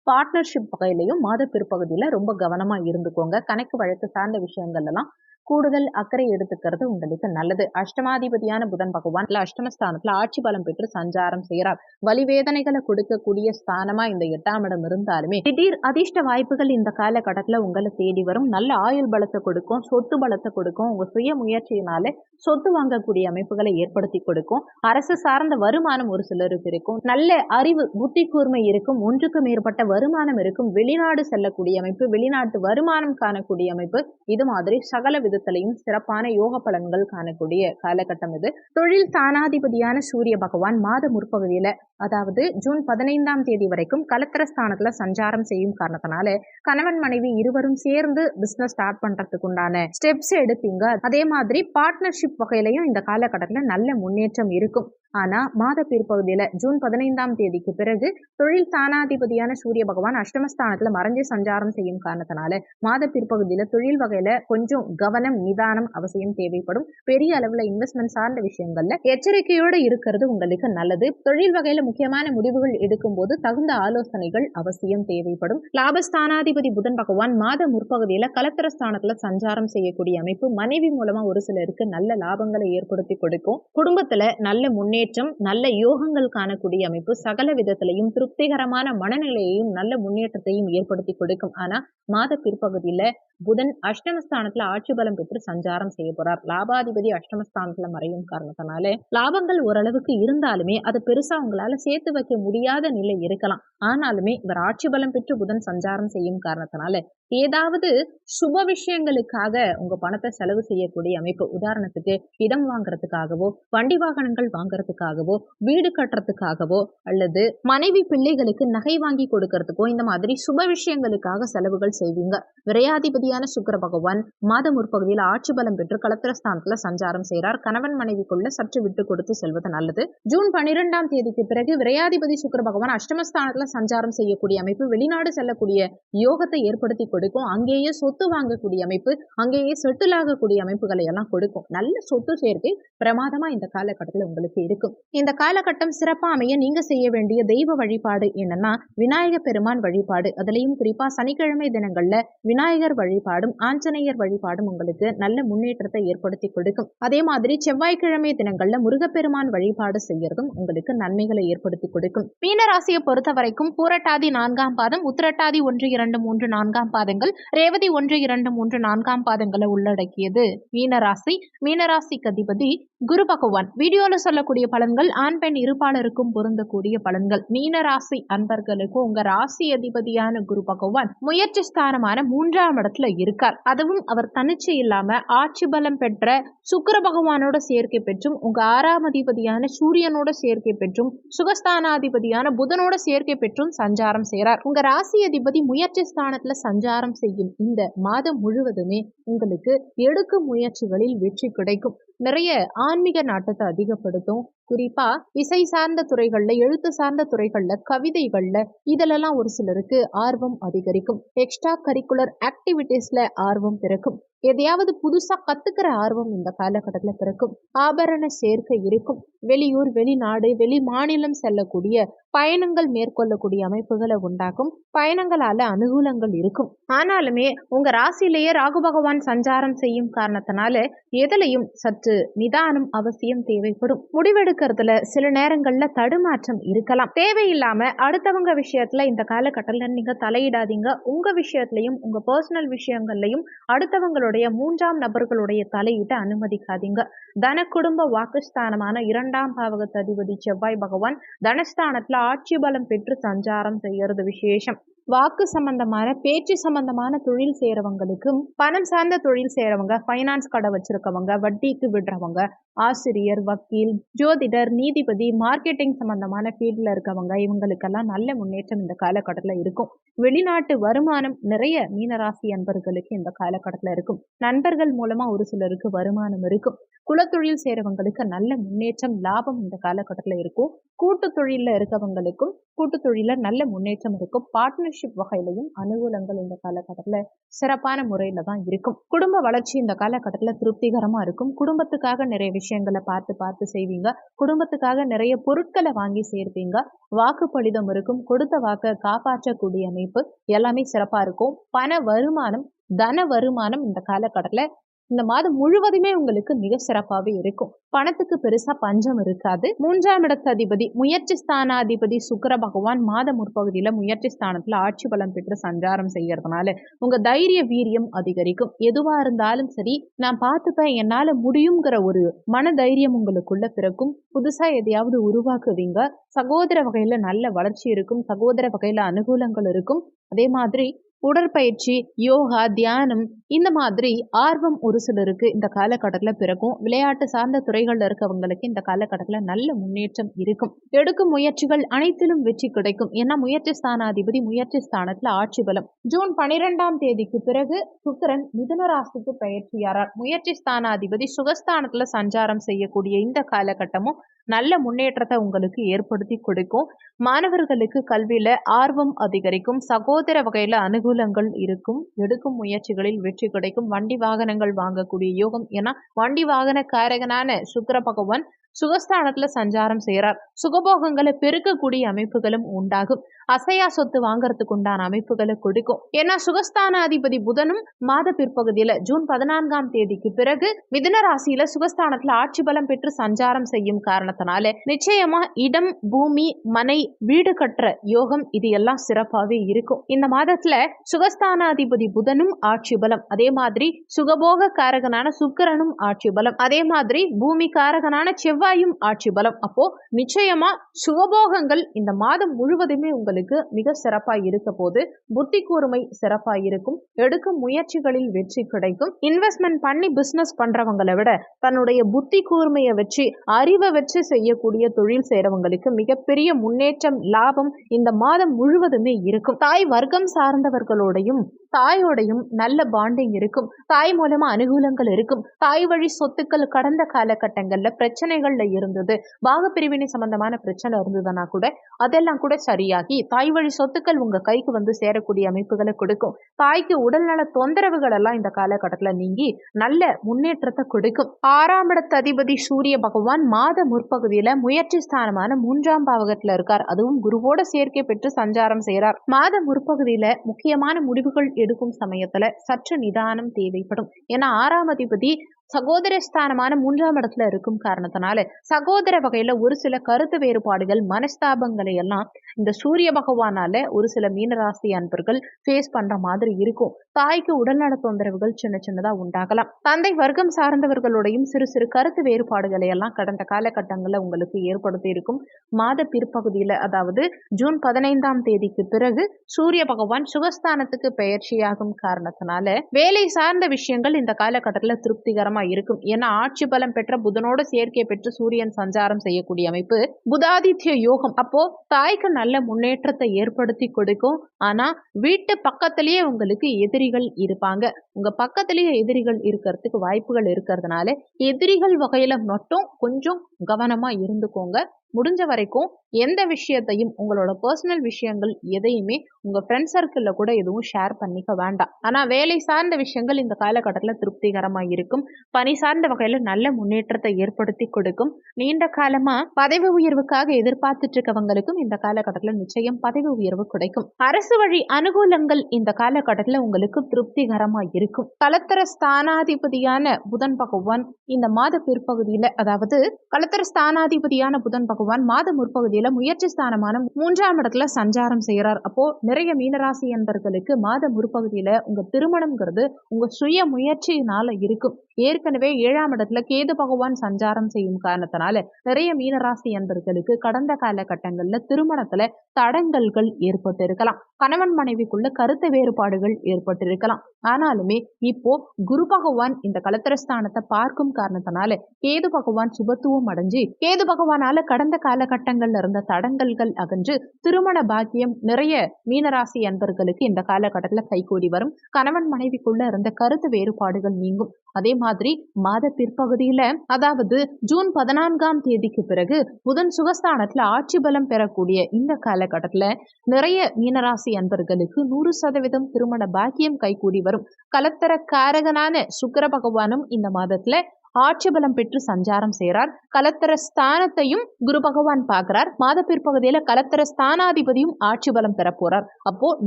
பார்ட்னர்ஷிப் வகையிலையும் மாத பிற்பகுதியில ரொம்ப கவனமா இருந்துக்கோங்க. கணக்கு வழக்கு சார்ந்த விஷயங்கள் எல்லாம் கூடுதல் அக்கறை எடுத்துக்கிறது உங்களுக்கு நல்லது. அஷ்டமாதிபதியான புதன் பகவான் அஷ்டமஸ்தானத்துல ஆட்சி பலம் பெற்று சஞ்சாரம் செய்கிறார். வலிவேதனைகளை கொடுக்கக்கூடிய ஸ்தானமா இந்த 8ஆம் இடம் இருந்தாலுமே திடீர் அதிர்ஷ்ட வாய்ப்புகள் இந்த காலகட்டத்துல உங்களை தேடி வரும். நல்ல ஆயுள் பலத்தை கொடுக்கும், சொத்து பலத்தை கொடுக்கும். உங்க சுய முயற்சியினால சொத்து வாங்கக்கூடிய அமைப்புகளை ஏற்படுத்தி கொடுக்கும். அரசு சார்ந்த வருமானம் ஒரு சிலருக்கு இருக்கும். நல்ல அறிவு, புத்தி கூர்மை இருக்கும். ஒன்றுக்கு மேற்பட்ட வருமானம் இருக்கும். வெளிநாடு செல்லக்கூடிய அமைப்பு, வெளிநாட்டு வருமானம் காணக்கூடிய அமைப்பு, இது மாதிரி சகல விதத்திலையும் சிறப்பான யோக பலன்கள் காணக்கூடிய காலகட்டம் இது. தொழில் ஸ்தானாதிபதியான சூரிய பகவான் மாத முற்பகுதியில, அதாவது ஜூன் 15ஆம் தேதி வரைக்கும் களத்திர ஸ்தானத்துல சஞ்சாரம் செய்யும் காரணத்தினால கணவன் மனைவி இருவரும் சேர்ந்து பிசினஸ் ஸ்டார்ட் பண்றதுக்கு உண்டான ஸ்டெப்ஸ் எடுப்பீங்க. அதே மாதிரி பார்ட்னர்ஷிப் வகையிலையும் இந்த காலகட்டத்துல நல்ல முன்னேற்றம் இருக்கும். ஆனா மாத பிற்பகுதியில ஜூன் 15ஆம் தேதிக்கு பிறகு தொழில் ஸ்தானாதிபதியான சூரிய பகவான் அஷ்டமஸ்தானத்துல மறைஞ்சு சஞ்சாரம் செய்யும் காரணத்தினால மாத பிற்பகுதியில தொழில் வகையில கொஞ்சம் கவனம், நிதானம் அவசியம் தேவைப்படும். பெரிய அளவுல இன்வெஸ்ட்மெண்ட் சார்ந்த விஷயங்கள்ல எச்சரிக்கையோட இருக்கிறது உங்களுக்கு நல்லது. தொழில் வகையில முக்கியமான முடிவுகள் எடுக்கும் போது தகுந்த ஆலோசனைகள் அவசியம் தேவைப்படும். லாபஸ்தானாதிபதி புதன் பகவான் மாத முற்பகுதியில களத்திர ஸ்தானத்துல சஞ்சாரம் செய்யக்கூடிய அமைப்பு மனைவி மூலமா ஒரு சிலருக்கு நல்ல லாபங்களை ஏற்படுத்தி கொடுக்கும். குடும்பத்துல நல்ல முன்னேற்றம், நல்ல யோகங்கள் காணக்கூடிய அமைப்பு சகல விதத்திலையும் திருப்திகரமான மனநிலையையும் நல்ல முன்னேற்றத்தையும் ஏற்படுத்தி கொடுக்கும். ஆனா மாத பிற்பகுதியில புதன் அஷ்டமஸ்தானத்துல ஆட்சி பலம் பெற்று சஞ்சாரம் செய்ய போறார். லாபாதிபதி அஷ்டமஸ்தானத்துல மறையும் காரணத்தினால லாபங்கள் ஓரளவுக்கு இருந்தாலுமே அது பெருசா உங்களால சேர்த்து வைக்க முடியாத நிலை இருக்கலாம். ஆனாலுமே இவர் ஆட்சி பலம் பெற்று புதன் சஞ்சாரம் செய்யும் காரணத்தினால ஏதாவது சுப விஷயங்களுக்காக உங்க பணத்தை செலவு செய்யக்கூடிய அமைப்பு, உதாரணத்துக்கு இடம் வாங்குறதுக்காகவோ, வண்டி வாகனங்கள் வாங்குறதுக்காகவோ, வீடு கட்டுறதுக்காகவோ, அல்லது மனைவி பிள்ளைகளுக்கு நகை வாங்கி கொடுக்கறதுக்கோ, இந்த மாதிரி சுப விஷயங்களுக்காக செலவுகள் செய்வீங்க. விரையாதிபதியான சுக்கிர பகவான் மாத முற்பகுதியில் ஆட்சி பலம் பெற்று களத்திர ஸ்தானத்துல சஞ்சாரம் செய்கிறார். கணவன் மனைவிக்குள்ள சற்று விட்டு கொடுத்து செல்வது நல்லது. ஜூன் 12ஆம் தேதிக்கு பிறகு விரையாதிபதி சுக்கிர பகவான் அஷ்டமஸ்தானத்துல சஞ்சாரம் செய்யக்கூடிய அமைப்பு வெளிநாடு செல்லக்கூடிய யோகத்தை ஏற்படுத்தி கொடுக்கும். அங்கேயே சொத்து வாங்கக்கூடிய அமைப்பு, அங்கேயே செட்டில் ஆகக்கூடிய அமைப்புகளை எல்லாம் கொடுக்கும். நல்ல சொத்து சேர்க்கை பிரமாதமா இந்த காலகட்டத்தில் உங்களுக்கு இருக்கும். இந்த காலகட்டம் சிறப்பா அமைய நீங்க செய்ய வேண்டிய தெய்வ வழிபாடு என்னன்னா விநாயக பெருமான் வழிபாடு. அதுலயும் குறிப்பா சனிக்கிழமை தினங்கள்ல விநாயகர் வழிபாடும் ஆஞ்சநேயர் வழிபாடும் உங்களுக்கு நல்ல முன்னேற்றத்தை ஏற்படுத்தி கொடுக்கும். அதே மாதிரி செவ்வாய்க்கிழமை தினங்கள்ல முருகப்பெருமான் வழிபாடு செய்யறதும் உங்களுக்கு நன்மைகளை ஏற்படுத்தி கொடுக்கும். மீனராசியை பொறுத்த வரைக்கும் பூரட்டாதி 4ஆம் பாதம், உத்திரட்டாதி 1, 2, 3, 4ஆம் பாதங்கள், ரேவதி 1, 2, 3, 4ஆம் பாதங்களை உள்ளடக்கியது மீனராசி. மீனராசிக்கு அதிபதி குரு பகவான். வீடியோல சொல்லக்கூடிய பலன்கள் ஆண் பெண் இருப்பாளருக்கும் பொருந்தக்கூடிய பலன்கள். மீனராசி அன்பர்களுக்கு உங்க ராசி அதிபதியான குரு பகவான் முயற்சி ஸ்தானமான 3ஆம் இடத்துல இருக்கார். அதுவும் அவர் தனிச்சு இல்லாம ஆட்சி பலம் பெற்ற சுக்கிர பகவானோட சேர்க்கை பெற்றும், உங்க 6ஆம் அதிபதியான சூரியனோட சேர்க்கை பெற்றும், சுகஸ்தானாதிபதியான புதனோட சேர்க்கை பெற்றும் சஞ்சாரம் செய்கிறார். உங்க ராசி அதிபதி முயற்சி ஸ்தானத்துல சஞ்சாரம் செய்யும் இந்த மாதம் முழுவதுமே உங்களுக்கு எடுக்கும் முயற்சிகளில் வெற்றி கிடைக்கும். நிறைய ஆன்மீக நாட்டத்தை அதிகப்படுத்தும். குறிப்பா இசை சார்ந்த துறைகள்ல, எழுத்து சார்ந்த துறைகள்ல, கவிதைகள்ல இதுலலாம் ஒரு சிலருக்கு ஆர்வம் அதிகரிக்கும். எக்ஸ்ட்ரா கரிக்குலர் ஆக்டிவிட்டீஸ்ல ஆர்வம் பிறக்கும். எதையாவது புதுசா கத்துக்கிற ஆர்வம் இந்த காலகட்டத்துல பிறக்கும். ஆபரண சேர்க்கை இருக்கும். வெளியூர், வெளிநாடு, வெளி மாநிலம் செல்லக்கூடிய பயணங்கள் மேற்கொள்ளக்கூடிய அமைப்புகளை உண்டாக்கும். பயணங்களால அனுகூலங்கள் இருக்கும். ஆனாலுமே உங்க ராசியிலேயே ராகு பகவான் சஞ்சாரம் செய்யும் காரணத்தினால எதுலையும் சற்று நிதானம் அவசியம் தேவைப்படும். முடிவெடுக்கிறதுல சில நேரங்கள்ல தடுமாற்றம் இருக்கலாம். தேவையில்லாம அடுத்தவங்க விஷயத்துல இந்த காலகட்டத்துல நீங்க தலையிடாதீங்க. உங்க விஷயத்திலையும், உங்க பர்சனல் விஷயங்கள்லையும் அடுத்தவங்களுடைய மூன்றாம் நபர்களுடைய தலையிட்ட அனுமதிக்காதீங்க. தன குடும்ப வாக்குஸ்தானமான 2ஆம் பாவகத்து அதிபதி செவ்வாய் பகவான் தனஸ்தானத்துல ஆட்சி பலம் பெற்று சஞ்சாரம் செய்யறது விசேஷம். வாக்கு சம்பந்தமான, பேச்சு சம்பந்தமான தொழில் செய்யறவங்களுக்கும், பணம் சார்ந்த தொழில் செய்யறவங்க, பைனான்ஸ் கடை வச்சிருக்கவங்க, வட்டிக்கு விடுறவங்க, ஆசிரியர், வக்கீல், ஜோதிடர், நீதிபதி, மார்க்கெட்டிங் சம்பந்தமான ஃபீல்ட்ல இருக்கவங்க, இவங்களுக்கெல்லாம் நல்ல முன்னேற்றம் இந்த காலகட்டத்துல இருக்கும். வெளிநாட்டு வருமானம் நிறைய மீனராசி அன்பர்களுக்கு இந்த காலகட்டத்துல இருக்கும். நண்பர்கள் மூலமா ஒரு சிலருக்கு வருமானம் இருக்கும். குலத்தொழில் செய்யறவங்களுக்கு நல்ல முன்னேற்றம், லாபம் இந்த காலகட்டத்துல இருக்கும். கூட்டு தொழில இருக்கவங்களுக்கும் கூட்டு தொழில நல்ல முன்னேற்றம் இருக்கும். பார்ட்னர்ஷிப் வகையிலையும் அனுகூலங்கள் இந்த காலகட்டத்துல சிறப்பான முறையில தான் இருக்கும். குடும்ப வளர்ச்சி இந்த காலகட்டத்துல திருப்திகரமா இருக்கும். குடும்பத்துக்காக நிறைய விஷயங்களை பார்த்து செய்வீங்க. குடும்பத்துக்காக நிறைய பொருட்களை வாங்கி சேர்ப்பீங்க. வாக்கு பலிதம் இருக்கும். கொடுத்த வாக்கை காப்பாற்றக்கூடிய அமைப்பு எல்லாமே சிறப்பா இருக்கும். பண வருமானம், தன வருமானம் இந்த காலகட்டத்துல இந்த மாதம் முழுவதுமே உங்களுக்கு மிக சிறப்பாகவே இருக்கும். பணத்துக்கு பெருசா பஞ்சம் இருக்காது. 3ஆம் இடத்து அதிபதி, முயற்சி ஸ்தானாதிபதி சுக்கிர பகவான் மாத முற்பகுதியில முயற்சி ஸ்தானத்துல ஆட்சி பலம் பெற்று சஞ்சாரம் செய்யறதுனால உங்க தைரிய வீரியம் அதிகரிக்கும். எதுவா இருந்தாலும் சரி, நான் பார்த்துப்பேன், என்னால முடியுங்கிற ஒரு மன தைரியம் உங்களுக்குள்ள பிறக்கும். புதுசா எதையாவது உருவாக்குவீங்க. சகோதர வகையில நல்ல வளர்ச்சி இருக்கும். சகோதர வகையில அனுகூலங்கள் இருக்கும். அதே மாதிரி உடற்பயிற்சி, யோகா, தியானம் இந்த மாதிரி ஆர்வம் ஒரு சிலருக்கு இந்த காலகட்டத்தில் பிறக்கும். விளையாட்டு சார்ந்த துறைகள்ல இருக்கவங்களுக்கு இந்த காலகட்டத்தில் நல்ல முன்னேற்றம் இருக்கும். எடுக்கும் முயற்சிகள் அனைத்திலும் வெற்றி கிடைக்கும். ஏன்னா முயற்சி ஸ்தானாதிபதி முயற்சி ஸ்தானத்துல ஆட்சி பலம். ஜூன் 12ஆம் தேதிக்கு பிறகு சுக்கிரன் மிதுன ராசிக்கு பெயர்ச்சியாரார். முயற்சி ஸ்தானாதிபதி சுகஸ்தானத்துல சஞ்சாரம் செய்யக்கூடிய இந்த காலகட்டமும் நல்ல முன்னேற்றத்தை உங்களுக்கு ஏற்படுத்தி கொடுக்கும். மாணவர்களுக்கு கல்வியில ஆர்வம் அதிகரிக்கும். சகோதர வகையில அனுகூலங்கள் இருக்கும். எடுக்கும் முயற்சிகளில் வெற்றி கிடைக்கும். வண்டி வாகனங்கள் வாங்கக்கூடிய யோகம். ஏன்னா வண்டி வாகன காரகனான சுக்கிர பகவான் சுகஸ்தானத்துல சஞ்சாரம் செய்யறார். சுகபோகங்களை பெருக்கக்கூடிய அமைப்புகளும் உண்டாகும். அசையா சொத்து வாங்கறதுக்கு உண்டான அமைப்புகளை கொடுக்கும். ஏன்னா சுகஸ்தானாதிபதி புதனும் மாத பிற்பகுதியில ஜூன் 14ஆம் தேதிக்கு பிறகு மிதுன ராசியில சுகஸ்தானத்துல ஆட்சி பலம் பெற்று சஞ்சாரம் செய்யும் காரணத்தினால நிச்சயமா இடம், பூமி, மனை, வீடு கட்டுற யோகம் இது எல்லாம் சிறப்பாவே இருக்கும். இந்த மாதத்துல சுகஸ்தானாதிபதி புதனும் ஆட்சி பலம், அதே மாதிரி சுகபோக காரகனான சுக்கிரனும் ஆட்சி பலம், அதே மாதிரி பூமி காரகனான செவ்வாயும் ஆட்சி பலம். அப்போ நிச்சயமா சுகபோகங்கள் இந்த மாதம் முழுவதுமே உங்களுக்கு மிக சிறப்பா இருக்க போது. புத்தி கூர்மை சிறப்பா இருக்கும். எடுக்கும் முயற்சிகளில் வெற்றி கிடைக்கும். இன்வெஸ்ட்மெண்ட் பண்ணி பிசினஸ் பண்றவங்களை விட தன்னுடைய புத்தி கூர்மையை வச்சு, அறிவை வச்சு செய்யக்கூடிய தொழில் செய்யறவங்களுக்கு மிகப்பெரிய முன்னேற்றம், லாபம் இந்த மாதம் முழுவதுமே இருக்கும். தாய் வர்க்கம் சார்ந்தவர்களோடையும் தாயோடையும் நல்ல பாண்டிங் இருக்கும். தாய் மூலமா அனுகூலங்கள் இருக்கும். தாய் வழி சொத்துக்கள் கடந்த காலகட்டங்கள்ல பிரச்சனைகள்ல இருந்தது, பாகப்பிரிவினை சம்பந்தமான பிரச்சனை இருந்ததுன்னா கூட அதெல்லாம் கூட சரியாகி தாய் வழி சொத்துக்கள் உங்க கைக்கு வந்து சேரக்கூடிய அமைப்புகளை கொடுக்கும். தாய்க்கு உடல்நல தொந்தரவுகள் எல்லாம் இந்த காலகட்டத்துல நீங்கி நல்ல முன்னேற்றத்தை கொடுக்கும். 6ஆம் இடத்து அதிபதி சூரிய பகவான் மாத முற்பகுதியில முயற்சி ஸ்தானமான 3ஆம் பாவகத்துல இருக்கார். அதுவும் குருவோட சேர்க்கை பெற்று சஞ்சாரம் செய்யறார். மாத முற்பகுதியில முக்கியமான முடிவுகள் எடுக்கும் சமயத்துல சற்று நிதானம் தேவைப்படும். ஏன்னா 6ஆம் அதிபதி சகோதர ஸ்தானமான 3ஆம் இடத்துல இருக்கும் காரணத்தினால சகோதர வகையில ஒரு சில கருத்து வேறுபாடுகள், மனஸ்தாபங்களை எல்லாம் இந்த சூரிய பகவானால ஒரு சில மீனராசி அன்பர்கள் ஃபேஸ் பண்ற மாதிரி இருக்கும். தாய்க்கு உடல்நல தொந்தரவுகள் சின்ன சின்னதா உண்டாகலாம். தந்தை வர்க்கம் சார்ந்தவர்களுடையும் சிறு சிறு கருத்து வேறுபாடுகளை எல்லாம் கடந்த காலகட்டங்களில் உங்களுக்கு ஏற்படுத்தி இருக்கும். மாத பிற்பகுதியில, அதாவது ஜூன் 15ஆம் தேதிக்கு பிறகு சூரிய பகவான் சுகஸ்தானத்துக்கு பெயர்ச்சியாகும் காரணத்தினால வேலை சார்ந்த விஷயங்கள் இந்த காலகட்டத்தில் திருப்திகரமா திருப்திகரமா இருக்கும். ஏன்னா ஆட்சி பலம் பெற்ற புதனோட சேர்க்கை பெற்று சூரியன் சஞ்சாரம் செய்யக்கூடிய அமைப்பு புதாதித்ய யோகம். அப்போ தாய்க்கு நல்ல முன்னேற்றத்தை ஏற்படுத்தி கொடுக்கும். ஆனா வீட்டு பக்கத்திலேயே உங்களுக்கு எதிரிகள் இருப்பாங்க. உங்க பக்கத்திலேயே எதிரிகள் இருக்கிறதுக்கு வாய்ப்புகள் இருக்கிறதுனால எதிரிகள் வகையில மட்டும் கொஞ்சம் கவனமா இருந்துக்கோங்க. முடிஞ்ச வரைக்கும் எந்த விஷயத்தையும் உங்களோட பர்சனல் விஷயங்கள் எதையுமே உங்க ஃப்ரெண்ட் சர்க்கிள்ல கூட எதுவும் ஷேர் பண்ணிக்க வேண்டாம். ஆனா வேலை சார்ந்த விஷயங்கள் இந்த காலகட்டத்தில் திருப்திகரமா இருக்கும். பணி சார்ந்த வகையில நல்ல முன்னேற்றத்தை ஏற்படுத்தி கொடுக்கும். நீண்ட காலமா பதவி உயர்வுக்காக எதிர்பார்த்துட்டு இருக்கவங்களுக்கும் இந்த காலகட்டத்தில் நிச்சயம் பதவி உயர்வு கிடைக்கும். அரசு வழி அனுகூலங்கள் இந்த காலகட்டத்தில் உங்களுக்கு திருப்திகரமா இருக்கும். கலத்தர ஸ்தானாதிபதியான புதன் பகவான் இந்த மாத பிற்பகுதியில, அதாவது கலத்தர ஸ்தானாதிபதியான புதன் பகவான் மாத முற்பகுதியில முயற்சி ஸ்தானமான 3ஆம் இடத்துல சஞ்சாரம் செய்யறார். அப்போ நிறைய மீனராசி என்பர்களுக்கு மாத முற்பகுதியில உங்க திருமணம்ங்கிறது உங்க சுய முயற்சியினால இருக்கும். ஏற்கனவே 7ஆம் இடத்துல கேது பகவான் சஞ்சாரம் செய்யும் காரணத்தினால நிறைய மீனராசி என்பர்களுக்கு கடந்த காலகட்டங்கள்ல திருமணத்துல தடங்கல்கள் ஏற்பட்டு இருக்கலாம். கணவன் மனைவிக்குள்ள கருத்து வேறுபாடுகள் ஏற்பட்டு இருக்கலாம். ஆனாலுமே இப்போ குரு பகவான் இந்த கலத்திரஸ்தானத்தை பார்க்கும் காரணத்தினால கேது பகவான் சுபத்துவம் அடைஞ்சு கேது பகவானால கடந்த காலகட்டங்கள்ல இருந்த தடங்கல்கள் அகன்று திருமண பாக்கியம் நிறைய மீனராசி அன்பர்களுக்கு இந்த காலகட்டத்துல கைகூடி வரும். கணவன் மனைவிக்குள்ள இருந்த கருத்து வேறுபாடுகள் நீங்கும். அதே மாதிரி மாத பிற்பகுதியில, அதாவது ஜூன் 14ஆம் தேதிக்கு பிறகு புதன் சுகஸ்தானத்துல ஆட்சி பலம் பெறக்கூடிய இந்த காலகட்டத்துல நிறைய மீனராசி அன்பர்களுக்கு 100% திருமண பாக்கியம் கைகூடி வரும். கலத்தர காரகனான சுக்கிர பகவானும் இந்த மாதத்துல ஆட்சி பலம் பெற்று சஞ்சாரம் செய்கிறார். கலத்தர ஸ்தானத்தையும் குரு பகவான் பார்க்கிறார். மாத பிற்பகுதியில கலத்தர ஸ்தானாதிபதியும் ஆட்சி பலம் பெற போறார். அப்போ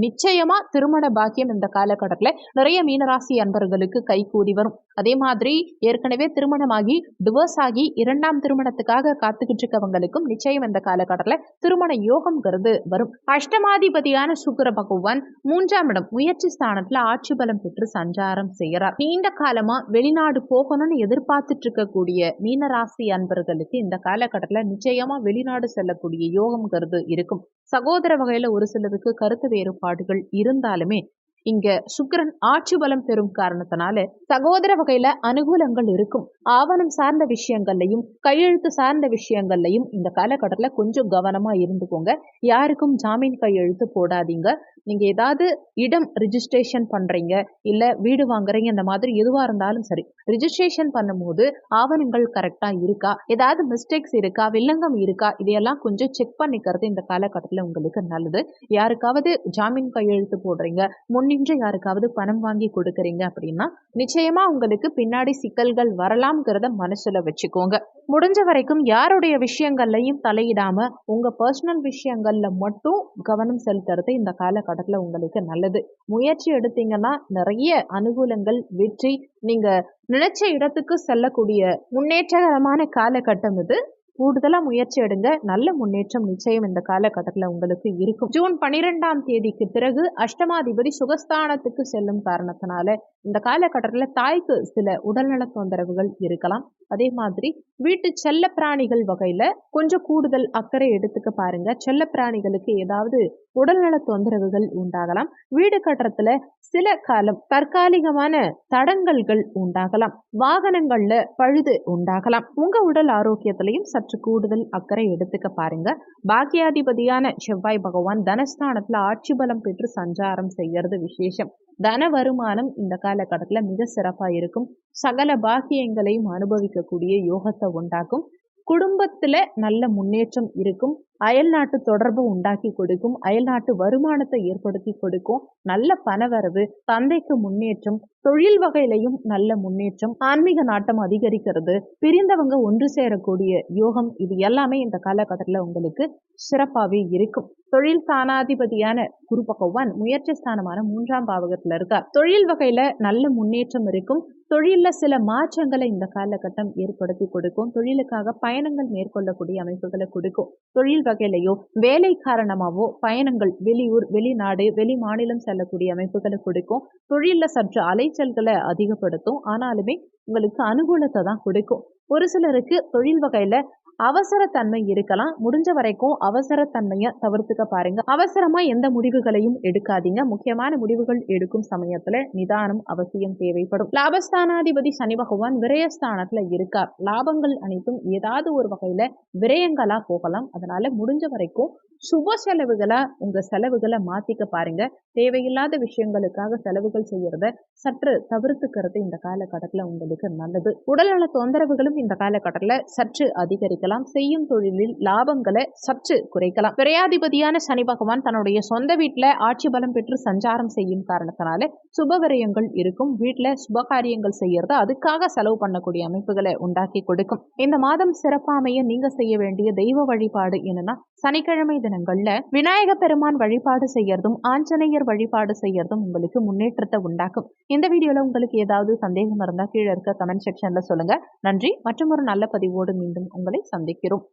நிச்சயமா திருமண பாக்கியம் இந்த காலகட்டத்துல நிறைய மீனராசி அன்பர்களுக்கு கைகூடி வரும். அதே மாதிரி ஏற்கனவே திருமணமாகி டிவோர்ஸ் ஆகி 2ஆம் திருமணத்துக்காக காத்துக்கிட்டு இருக்கவங்களுக்கும் நிச்சயம் இந்த காலகட்டத்துல திருமண யோகம்ங்கிறது வரும். அஷ்டமாதிபதியான சுக்கிர பகவான் 3ஆம் இடம் முயற்சி ஸ்தானத்துல ஆட்சி பலம் பெற்று சஞ்சாரம் செய்கிறார். நீண்ட காலமா வெளிநாடு போகணும்னு எதிர்பார்த்துட்டு இருக்கக்கூடிய மீனராசி அன்பர்களுக்கு இந்த காலகட்டத்துல நிச்சயமா வெளிநாடு செல்லக்கூடிய யோகம்ங்கிறது இருக்கும். சகோதர வகையில ஒரு சிலருக்கு கருத்து வேறுபாடுகள் இருந்தாலுமே இங்க சுக்கிரன் ஆட்சி பலம் பெறும் காரணத்தினால சகோதர வகையில அனுகூலங்கள் இருக்கும். ஆவணம் சார்ந்த விஷயங்கள்லையும் கையெழுத்து சார்ந்த விஷயங்கள்லையும் இந்த காலகட்டத்துல கொஞ்சம் கவனமா இருந்துக்கோங்க. யாருக்கும் ஜாமீன் கையெழுத்து போடாதீங்க. நீங்க ஏதாவது இடம் ரிஜிஸ்ட்ரேஷன் பண்றீங்க, இல்ல வீடு வாங்குறீங்க, இந்த மாதிரி எதுவா இருந்தாலும் சரி, ரிஜிஸ்ட்ரேஷன் பண்ணும்போது ஆவணங்கள் கரெக்டா இருக்கா, ஏதாவது மிஸ்டேக்ஸ் இருக்கா, வில்லங்கம் இருக்கா, இதையெல்லாம் கொஞ்சம் செக் பண்ணிக்கிறது இந்த காலகட்டத்துல உங்களுக்கு நல்லது. யாருக்காவது ஜாமீன் கையெழுத்து போடுறீங்க, முன்னின்று யாருக்காவது பணம் வாங்கி கொடுக்குறீங்க அப்படின்னா நிச்சயமா உங்களுக்கு பின்னாடி சிக்கல்கள் வரலாம்ங்கிறத மனசுல வச்சுக்கோங்க. முடிஞ்ச வரைக்கும் யாருடைய விஷயங்கள்லையும் தலையிடாம உங்க பர்சனல் விஷயங்கள்ல மட்டும் கவனம் செலுத்துறது இந்த காலகட்டத்துல உங்களுக்கு நல்லது. முயற்சி எடுத்தீங்கன்னா நிறைய அனுகூலங்கள், வெற்றி, நீங்க நினைச்ச இடத்துக்கு செல்லக்கூடிய முன்னேற்றகரமான காலகட்டம் இது. கூடுதலா முயற்சி எடுங்க. நல்ல முன்னேற்றம் நிச்சயம் இந்த காலகட்டத்தில் உங்களுக்கு இருக்கும். ஜூன் 12ஆம் தேதிக்கு பிறகு அஷ்டமாதிபதி சுகஸ்தானத்துக்கு செல்லும் காரணத்தினால இந்த காலகட்டத்தில் தாய்க்கு சில உடல்நல தொந்தரவுகள் இருக்கலாம். அதே மாதிரி வீட்டு செல்ல பிராணிகள் வகையில கொஞ்சம் கூடுதல் அக்கறை எடுத்துக்க பாருங்க. செல்ல பிராணிகளுக்கு ஏதாவது உடல்நல தொந்தரவுகள் உண்டாகலாம். வீடு கட்டுறதுல சில காலம் தற்காலிகமான தடங்கல்கள் உண்டாகலாம். வாகனங்கள்ல பழுது உண்டாகலாம். உங்க உடல் ஆரோக்கியத்திலையும் சற்று கூடுதல் அக்கறை எடுத்துக்க பாருங்க. பாக்கியாதிபதியான செவ்வாய் பகவான் தனஸ்தானத்துல ஆட்சி பலம் பெற்று சஞ்சாரம் செய்யறது விசேஷம். தன வருமானம் இந்த காலகட்டத்துல மிக சிறப்பா இருக்கும். சகல பாக்கியங்களையும் அனுபவிக்கக்கூடிய யோகத்தை உண்டாக்கும். குடும்பத்துல நல்ல முன்னேற்றம் இருக்கும். அயல்நாட்டு தொடர்பு உண்டாக்கி கொடுக்கும். அயல்நாட்டு வருமானத்தை ஏற்படுத்தி கொடுக்கும். நல்ல பணவரவு, தந்தைக்கு முன்னேற்றம், தொழில் வகையிலையும் நல்ல முன்னேற்றம், ஆன்மீக நாட்டம் அதிகரிக்கிறது, பிரிந்தவங்க ஒன்று சேரக்கூடிய யோகம், இது எல்லாமே இந்த காலகட்டத்தில் உங்களுக்கு சிறப்பாகவே இருக்கும். தொழில் ஸ்தானாதிபதியான குரு பகவான் முயற்சி ஸ்தானமான 3ஆம் பாவகத்துல இருக்கார். தொழில் வகையில நல்ல முன்னேற்றம் இருக்கும். தொழில சில மாற்றங்களை இந்த காலகட்டம் ஏற்படுத்தி கொடுக்கும். தொழிலுக்காக பயணங்கள் மேற்கொள்ளக்கூடிய அமைப்புகளை கொடுக்கும். தொழில் வகையிலையோ வேலை காரணமாவோ பயணங்கள் வெளியூர், வெளிநாடு, வெளி மாநிலம் செல்லக்கூடிய அமைப்புகளை கொடுக்கும். தொழில சற்று அலைச்சல்களை அதிகப்படுத்தும். ஆனாலுமே உங்களுக்கு அனுகூலத்தை தான் கொடுக்கும். ஒரு சிலருக்கு தொழில் வகையில அவசரத்தன்மை இருக்கலாம். முடிஞ்ச வரைக்கும் அவசரத்தன்மையை தவிர்த்துக்க பாருங்க. அவசரமா எந்த முடிவுகளையும் எடுக்காதீங்க. முக்கியமான முடிவுகள் எடுக்கும் சமயத்துல நிதானம் அவசியம் தேவைப்படும். லாபஸ்தானாதிபதி சனி பகவான் விரயஸ்தானத்துல இருக்கார். லாபங்கள் அனைத்தும் ஏதாவது ஒரு வகையில விரயங்களா போகலாம். அதனால முடிஞ்ச வரைக்கும் சுப செலவுகளா உங்க செலவுகளை மாத்திக்க பாருங்க. தேவையில்லாத விஷயங்களுக்காக செலவுகள் செய்யறத சற்று தவிர்த்துக்கிறது இந்த காலகட்டத்துல உங்களுக்கு நல்லது. உடல்நல தொந்தரவுகளும் இந்த காலகட்டத்துல சற்று அதிகரிக்கலாம். செய்யும் தொழிலில் லாபங்களை சற்று குறைக்கலாம். விரையாதிபதியான சனி பகவான் தன்னுடைய சொந்த வீட்டுல ஆட்சி பலம் பெற்று சஞ்சாரம் செய்யும் காரணத்தினால சுப விரயங்கள் இருக்கும். வீட்டுல சுபகாரியங்கள் செய்யறது அதுக்காக செலவு பண்ணக்கூடிய அமைப்புகளை உண்டாக்கி கொடுக்கும். இந்த மாதம் சிறப்பாமைய நீங்க செய்ய வேண்டிய தெய்வ வழிபாடு என்னன்னா, சனிக்கிழமை தினங்கள்ல விநாயக பெருமான் வழிபாடு செய்யறதும் ஆஞ்சநேயர் வழிபாடு செய்யறதும் உங்களுக்கு முன்னேற்றத்தை உண்டாக்கும். இந்த வீடியோல உங்களுக்கு ஏதாவது சந்தேகம் இருந்தா கீழே இருக்க கமெண்ட் செக்ஷன்ல சொல்லுங்க. நன்றி. மற்றும் ஒரு நல்ல பதிவோடு மீண்டும் உங்களை சந்திக்கிறோம்.